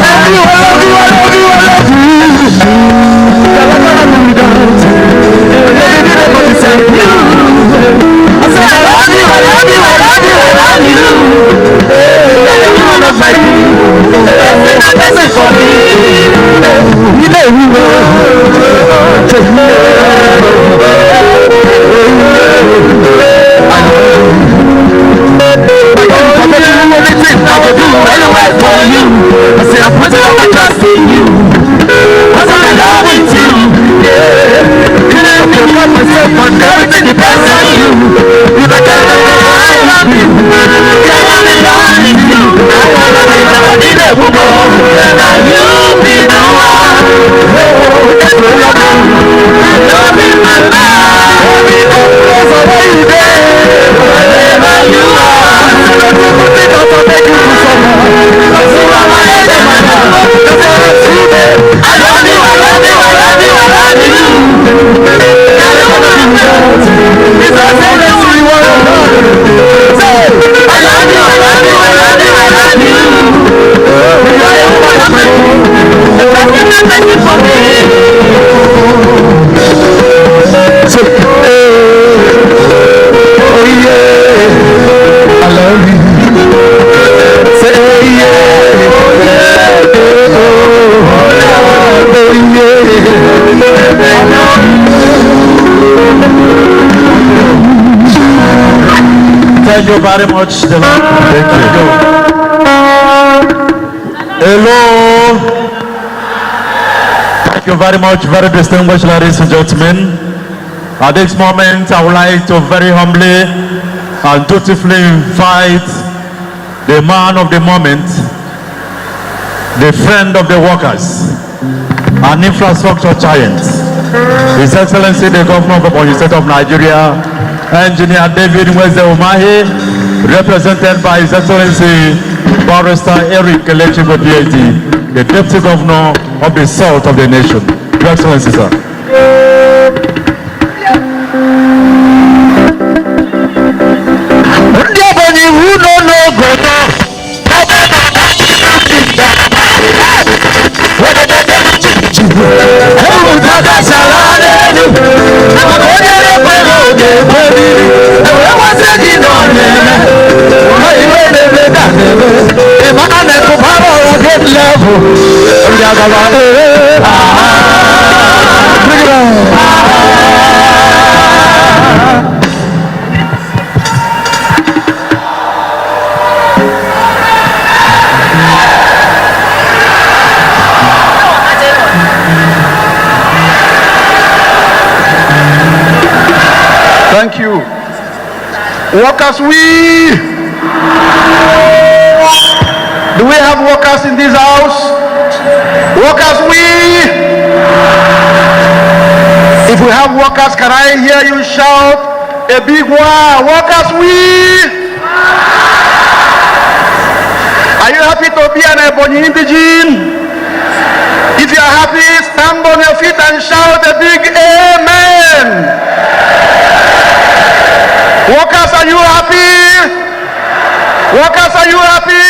love you, I love you, I love you, I love you. I love you, I say you. I say I love you, I love you, I love you, I love you. You wanna fight me? That's it for me. You know you will. Oh yeah, I love you. Say yeah, oh yeah, Thank you very much. Thank you. Hello. Thank you very much, very distinguished ladies and gentlemen. At this moment, I would like to very humbly and dutifully invite the man of the moment, the friend of the workers, an infrastructure giant, His Excellency the Governor of the State of Nigeria, Engineer David Nweze Umahi, represented by His Excellency Barrister Eric Kelechi PhD, the Deputy Governor of the South of the nation. Your Excellency, sir. Thank you. Workers, do we have workers in this house? Workers, if we have workers, can I hear you shout a big wow? Workers, are you happy to be an Ebonyi indigene? If you are happy, stand on your feet and shout a big amen. Workers, are you happy? Workers, are you happy?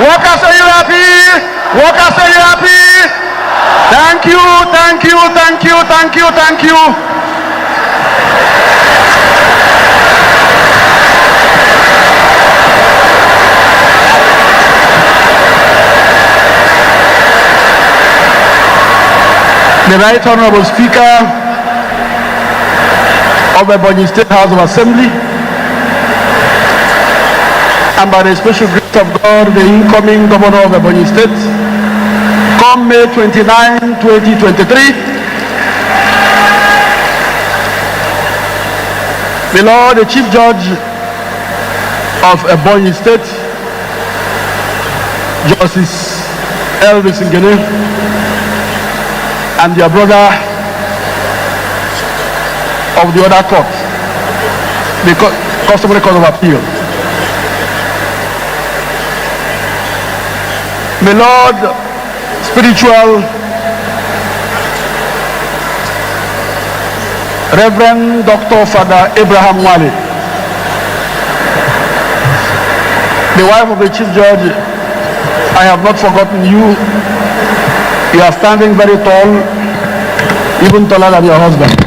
Workers, are you happy? Workers, are you happy? Thank you, thank you, thank you, thank you, thank you. The Right Honorable Speaker of the Ebonyi State House of Assembly, and by the special grace of God, the incoming Governor of Ebonyi State, come May 29, 2023, the Lord, the Chief Judge of Ebonyi State, Justice Elvis Ngene, and their brother of the other court, the customary court of appeal. May Lord, spiritual Reverend Dr. Father Abraham Wale, the wife of the Chief Judge, I have not forgotten you. You are standing very tall, even taller than your husband.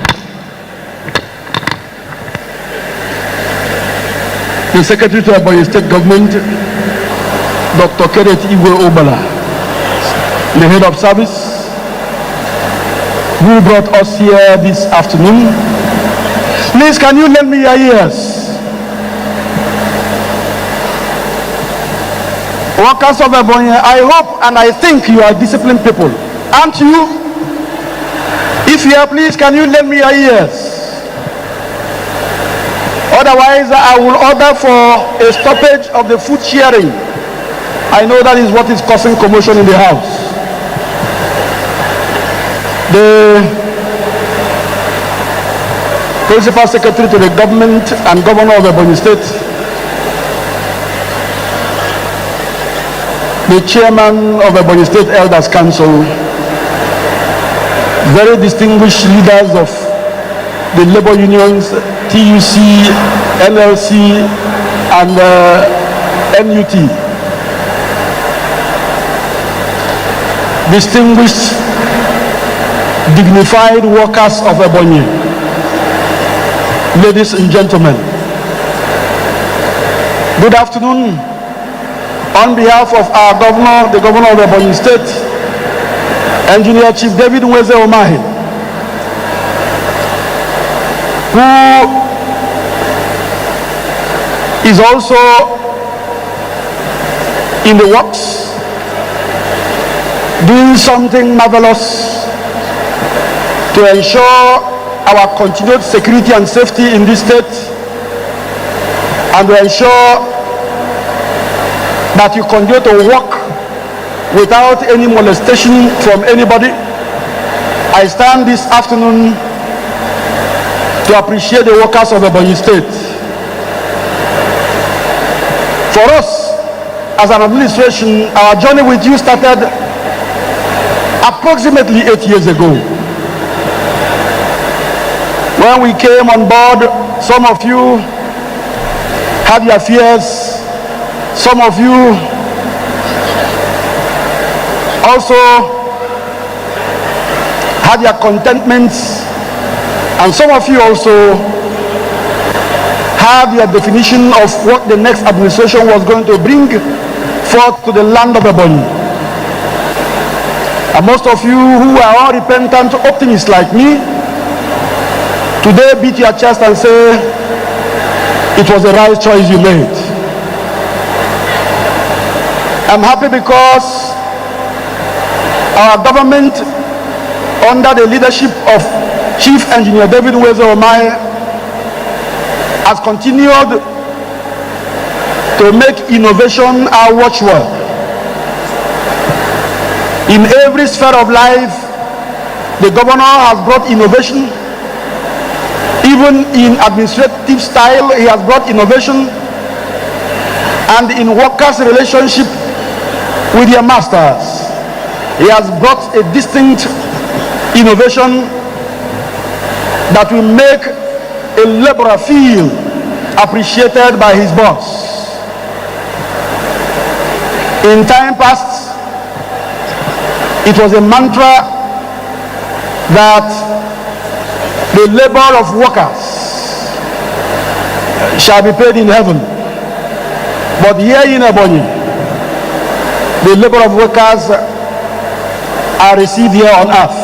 The Secretary to Ebonyi State Government, Dr. Kenneth Igwe Obala, the Head of Service, who brought us here this afternoon. Please, can you lend me your ears? Workers of Ebonyi, I hope and I think you are disciplined people, aren't you? If you are, please, can you lend me your ears? Otherwise, I will order for a stoppage of the food sharing. I know that is what is causing commotion in the house. The Principal Secretary to the Government and Governor of Ebonyi State, the Chairman of Ebonyi State Elders Council, very distinguished leaders of the labor unions, TUC, NLC, and NUT. distinguished, dignified workers of Ebonyi, ladies and gentlemen, good afternoon. On behalf of our governor, the governor of Ebonyi State, Engineer Chief David Nweze Umahi, who is also in the works, doing something marvelous to ensure our continued security and safety in this state, and to ensure that you continue to work without any molestation from anybody. I stand this afternoon to appreciate the workers of Ebonyi State. For us, as an administration, our journey with you started approximately 8 years ago. When we came on board, some of you had your fears, some of you also had your contentments, and some of you also have your definition of what the next administration was going to bring forth to the land of Ebonyi. And most of you who are unrepentant optimists like me, today beat your chest and say it was the right choice you made. I'm happy because our government, under the leadership of Chief Engineer David Nweze Umahi, has continued to make innovation our watchword. In every sphere of life, the governor has brought innovation. Even in administrative style, he has brought innovation. And in workers' relationship with their masters, he has brought a distinct innovation that will make a laborer feel appreciated by his boss. In time past, it was a mantra that the labor of workers shall be paid in heaven. But here in Ebonyi, the labor of workers are received here on earth.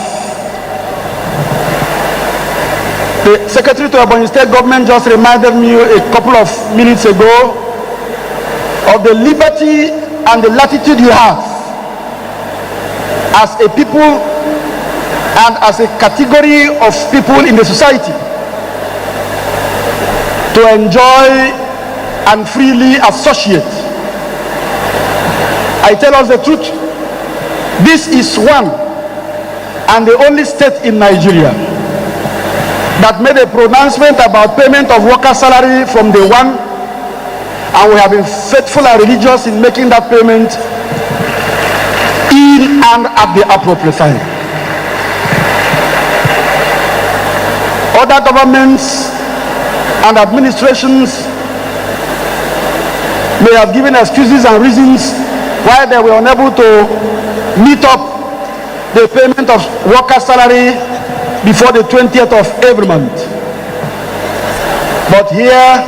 The Secretary to Ebonyi State Government just reminded me a couple of minutes ago of the liberty and the latitude you have as a people and as a category of people in the society to enjoy and freely associate. I tell us the truth, this is one and the only state in Nigeria that made a pronouncement about payment of worker salary from day one, and we have been faithful and religious in making that payment in and at the appropriate time. Other governments and administrations may have given excuses and reasons why they were unable to meet up the payment of worker salary before the 20th of every month. But here,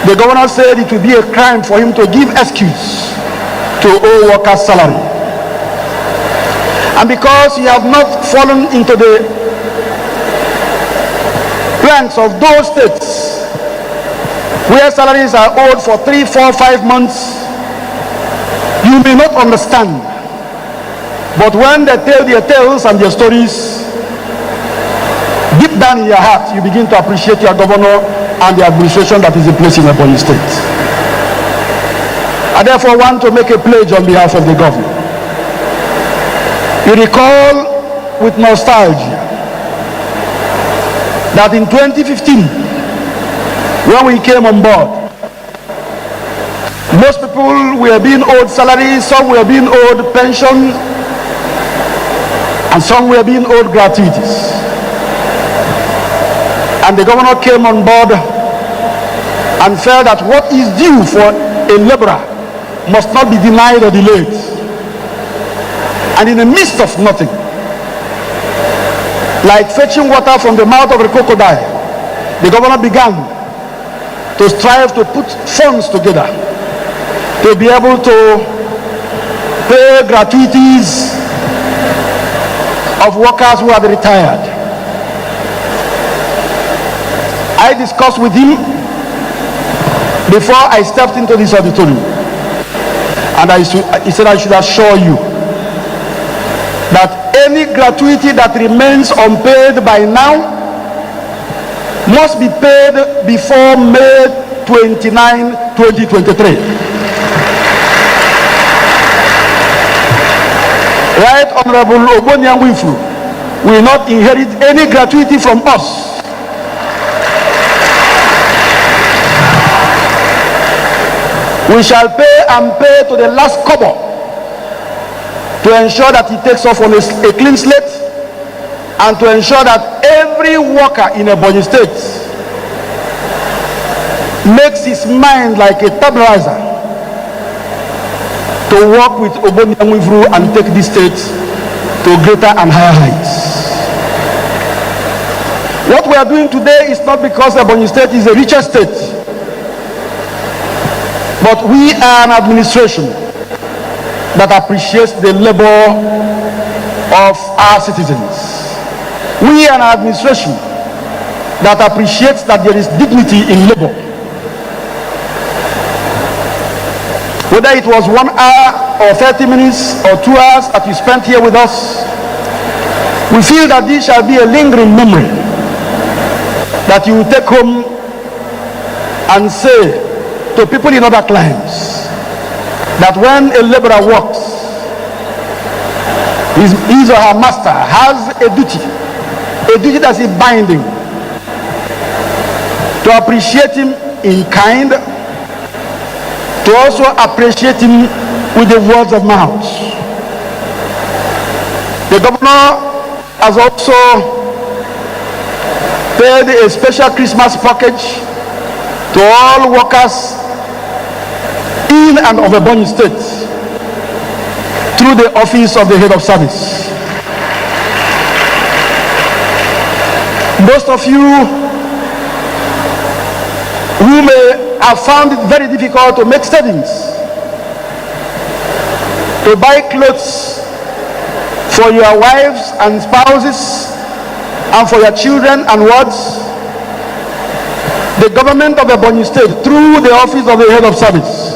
the governor said it would be a crime for him to give excuse to owe workers' salary. And because you have not fallen into the ranks of those states where salaries are owed for 3, 4, 5 months, you may not understand. But when they tell their tales and their stories, deep down in your heart, you begin to appreciate your governor and the administration that is in place in Ebonyi State. I therefore want to make a pledge on behalf of the governor. You recall with nostalgia that in 2015, when we came on board, most people were being owed salaries, some were being owed pension, and some were being owed gratuities. And the governor came on board and felt that what is due for a laborer must not be denied or delayed. And in the midst of nothing, like fetching water from the mouth of a crocodile, the governor began to strive to put funds together to be able to pay gratuities of workers who had retired. I discussed with him before I stepped into this auditorium, and he said I should assure you that any gratuity that remains unpaid by now must be paid before May 29, 2023. Right Honorable Ogbonian Wifu will not inherit any gratuity from us. We shall pay and pay to the last kobo to ensure that he takes off on a clean slate, and to ensure that every worker in Ebonyi State makes his mind like a tabularizer to work with Ogbonian Wifu and take this state to greater and higher heights. What we are doing today is not because Ebonyi State is a richer state, but we are an administration that appreciates the labor of our citizens. We are an administration that appreciates that there is dignity in labor. Whether it was 1 hour or 30 minutes or 2 hours that you spent here with us, we feel that this shall be a lingering memory that you will take home and say to people in other climes that when a laborer works, his or her master has a duty that is binding, to appreciate him in kind, to also appreciate him with the words of mouth. The governor has also paid a special Christmas package to all workers in and of Ebonyi State through the office of the head of service. Most of you who may have found it very difficult to make savings, to buy clothes for your wives and spouses and for your children and wards, the government of Ebonyi State through the office of the head of service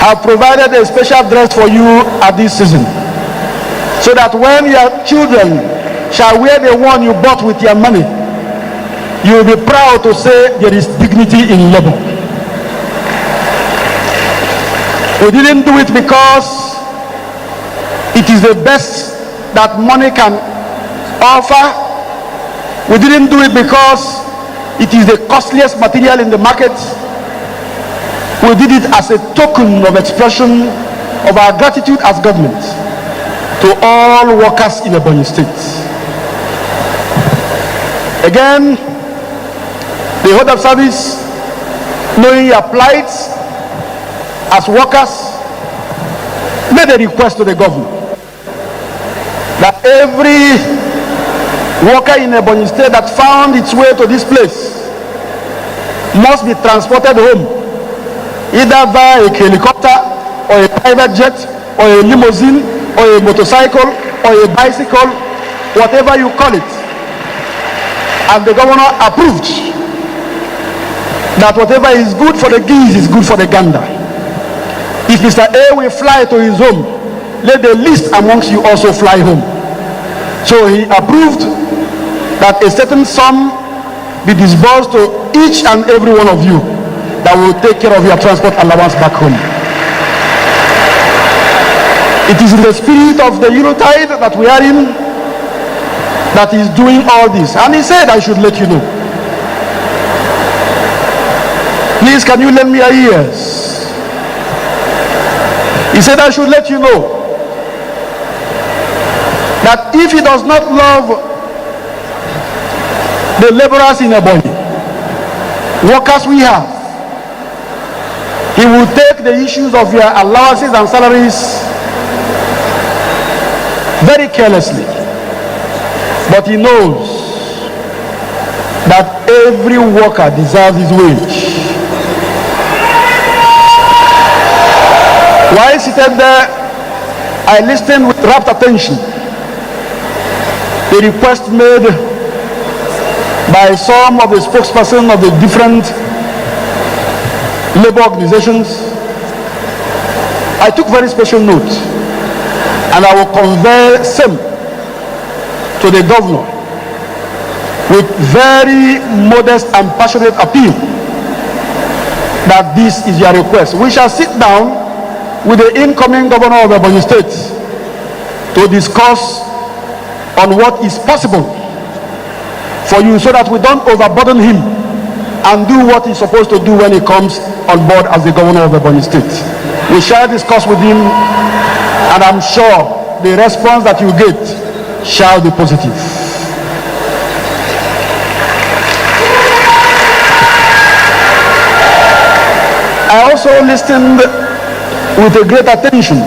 have provided a special dress for you at this season, so that when your children shall wear the one you bought with your money, you will be proud to say there is dignity in labor. We didn't do it because it is the best that money can offer. We didn't do it because it is the costliest material in the market. We did it as a token of expression of our gratitude as government to all workers in Ebonyi State. Again, the head of service, knowing your plight as workers, made a request to the governor that every worker in Ebonyi State that found its way to this place must be transported home, either via a helicopter or a private jet or a limousine or a motorcycle or a bicycle, whatever you call it. And the governor approved that whatever is good for the geese is good for the gander. If Mr. A will fly to his home, let the least amongst you also fly home. So he approved that a certain sum be disbursed to each and every one of you that will take care of your transport allowance back home. It is in the spirit of the Unitide that we are in that is doing all this. And he said I should let you know. Please, can you lend me your ears? He said I should let you know that if he does not love the laborers in Ebonyi, workers we have, he will take the issues of your allowances and salaries very carelessly. But he knows that every worker deserves his wage. While seated there, I listened with rapt attention the request made by some of the spokespersons of the different labor organizations. I took very special note, and I will convey same to the governor with very modest and passionate appeal that this is your request. We shall sit down with the incoming governor of Ebonyi State to discuss on what is possible for you, so that we don't overburden him and do what he's supposed to do when he comes on board as the governor of Ebonyi State. We shall discuss with him, and I'm sure the response that you get shall be positive. I also listened with a great attention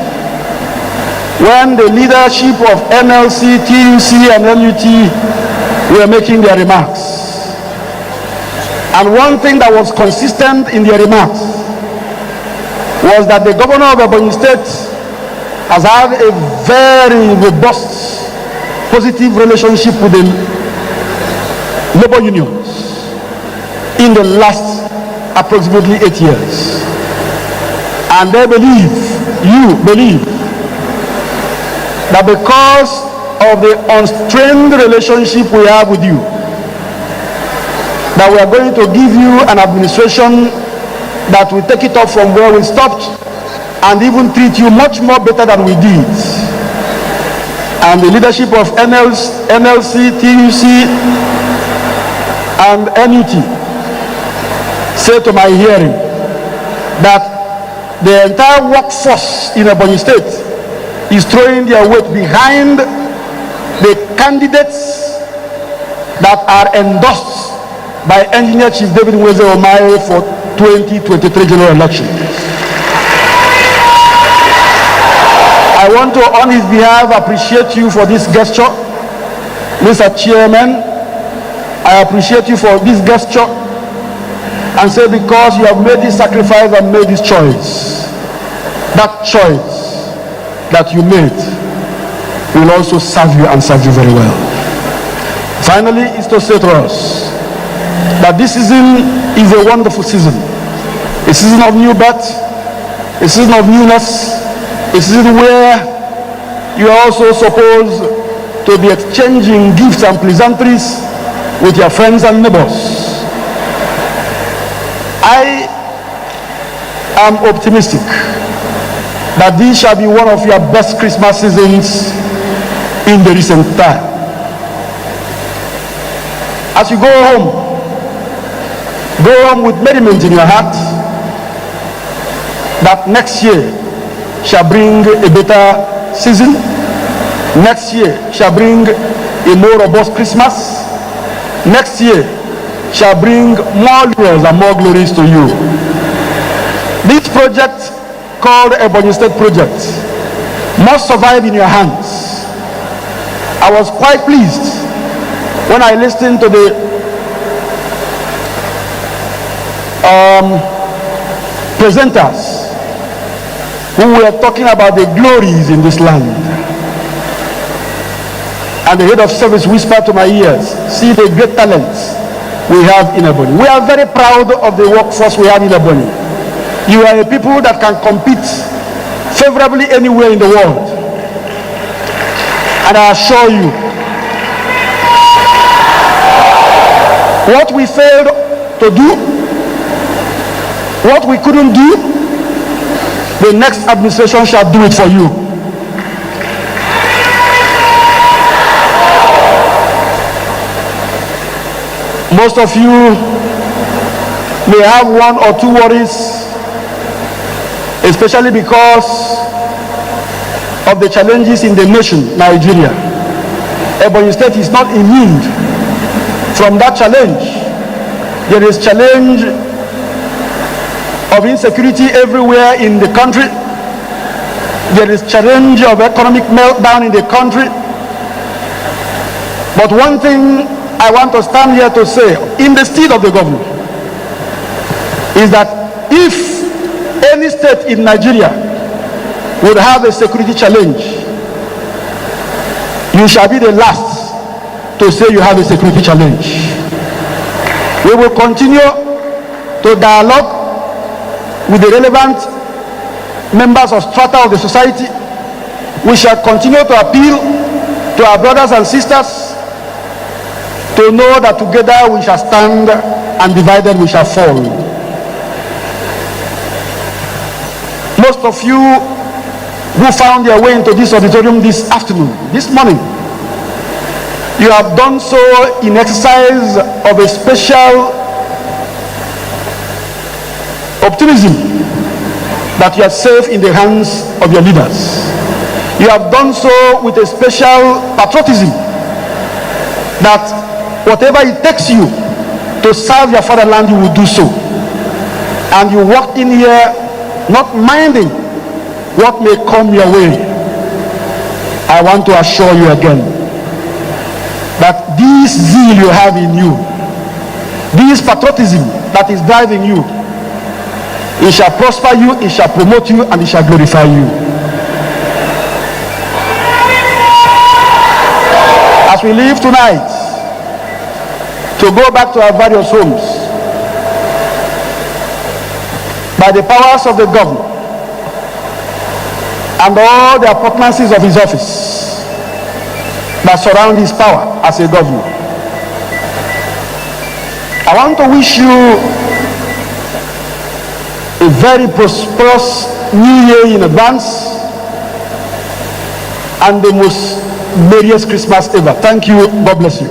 when the leadership of NLC, TUC, and NUT were making their remarks. And one thing that was consistent in their remarks was that the governor of Ebonyi State has had a very robust, positive relationship with the labor unions in the last approximately 8 years. And they believe, you believe, that because of the unstrained relationship we have with you, that we are going to give you an administration that will take it up from where we stopped and even treat you much more better than we did. And the leadership of NLC, TUC, and NUT said to my hearing that the entire workforce in Ebonyi State is throwing their weight behind the candidates that are endorsed by Engineer Chief David Nweze Omae for 2023 general election. I want to, on his behalf, appreciate you for this gesture. Mr. Chairman, I appreciate you for this gesture, and say because you have made this sacrifice and made this choice, that choice that you made will also serve you and serve you very well. Finally, is to say to us that this season is a wonderful season. A season of new birth, a season of newness, a season where you are also supposed to be exchanging gifts and pleasantries with your friends and neighbors. I am optimistic that this shall be one of your best Christmas seasons in the recent time. As you go home with merriment in your heart, that next year shall bring a better season. Next year shall bring a more robust Christmas. Next year shall bring more laurels and more glories to you. This project, called Ebonyi State Project, must survive in your hands. I was quite pleased when I listened to the presenters who were talking about the glories in this land. And the head of service whispered to my ears, see the great talents we have in Ebonyi. We are very proud of the workforce we have in Ebonyi. You are a people that can compete favorably anywhere in the world. And I assure you, what we failed to do, what we couldn't do, the next administration shall do it for you. Most of you may have one or two worries, especially because of the challenges in the nation, Nigeria. Ebonyi State is not immune from that challenge. There is challenge of insecurity everywhere in the country. There is challenge of economic meltdown in the country. But one thing I want to stand here to say in the state of the government is that if any state in Nigeria would have a security challenge, you shall be the last to say you have a security challenge. We will continue to dialogue with the relevant members of strata of the society. We shall continue to appeal to our brothers and sisters to know that together we shall stand and divided we shall fall. Most of you who found your way into this auditorium this afternoon, this morning, you have done so in exercise of a special optimism that you are safe in the hands of your leaders. You have done so with a special patriotism that whatever it takes you to serve your fatherland, you will do so. And you walked in here not minding what may come your way. I want to assure you again that this zeal you have in you, this patriotism that is driving you, it shall prosper you, it shall promote you, and it shall glorify you. As we leave tonight to go back to our various homes, by the powers of the governor and all the appurtenances of his office that surround his power as a governor, I want to wish you a very prosperous new year in advance and the most merriest Christmas ever. Thank you. God bless you.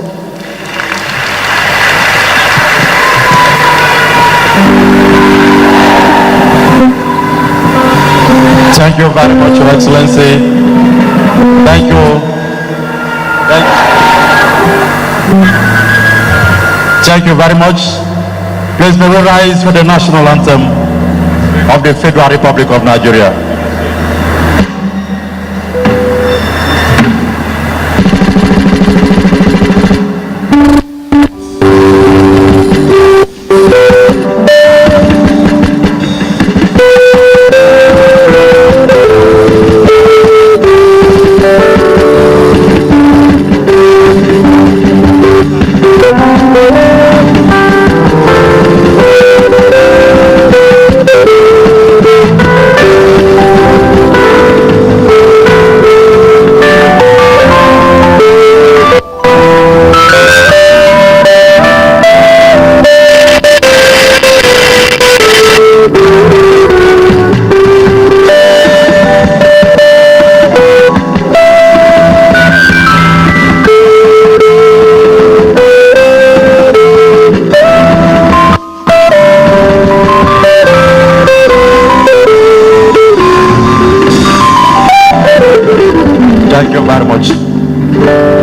Thank you very much, Your Excellency. Thank you. Thank you very much. Please may we rise for the national anthem of the Federal Republic of Nigeria. Thank you very much.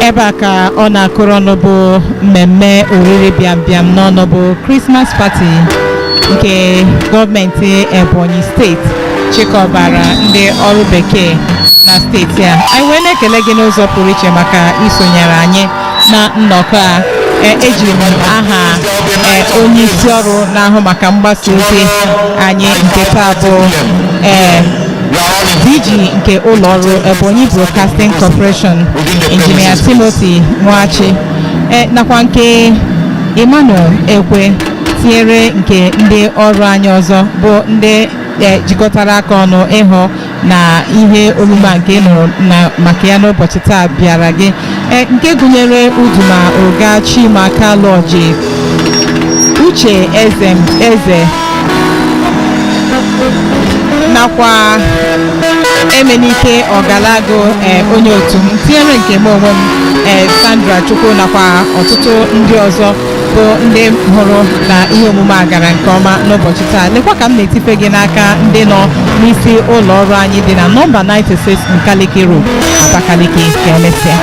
Ebe a ka ọ na-akụrụ ọnụ bụ mmemme oriri bịambịam n'ọnụ bụ Christmas Party nke gọọmenti Ebonyi steeti chịkọbara ndị ọrụ bekee na steeti a. Anyị wee na-ekele gị n'ụzọ pụrụ iche maka isonyere anyị na nnọkọ a. Ejiri m aha onye isi ọrụ na-ahụ maka mgbasa ozi anyị nke taa bụ DG nke ụlọ ọrụ Ebonyi Broadcasting Corporation, Engineer Timothy Nwachi, nakwa nke Emmanuel Ekwe, tinyere nke ndị ọrụ anyị ọzọ bụ ndị jikọtara aka ọnụ ịhụ na ihe omume nke nụrụ maka ya n'ụbọchị taa bịara gị, nke gụnyere Uduma Oga Chimaka Lọji, Uche Eze nakwa Emenike Ọgalago, onye otu m, tinyere nke m onwe m, Sandra Chukwu, nakwa ọtụtụ ndị ọzọ bụ ndị hụrụ na ihe omume a gara nke ọma n'ụbọchị taa. Lekwa ka m na-etife gị n'aka ndị nọ n'isi ụlọ ọrụ anyị dị na nọmba 96 Nkaliki Road, Abakaliki, ka emesịa.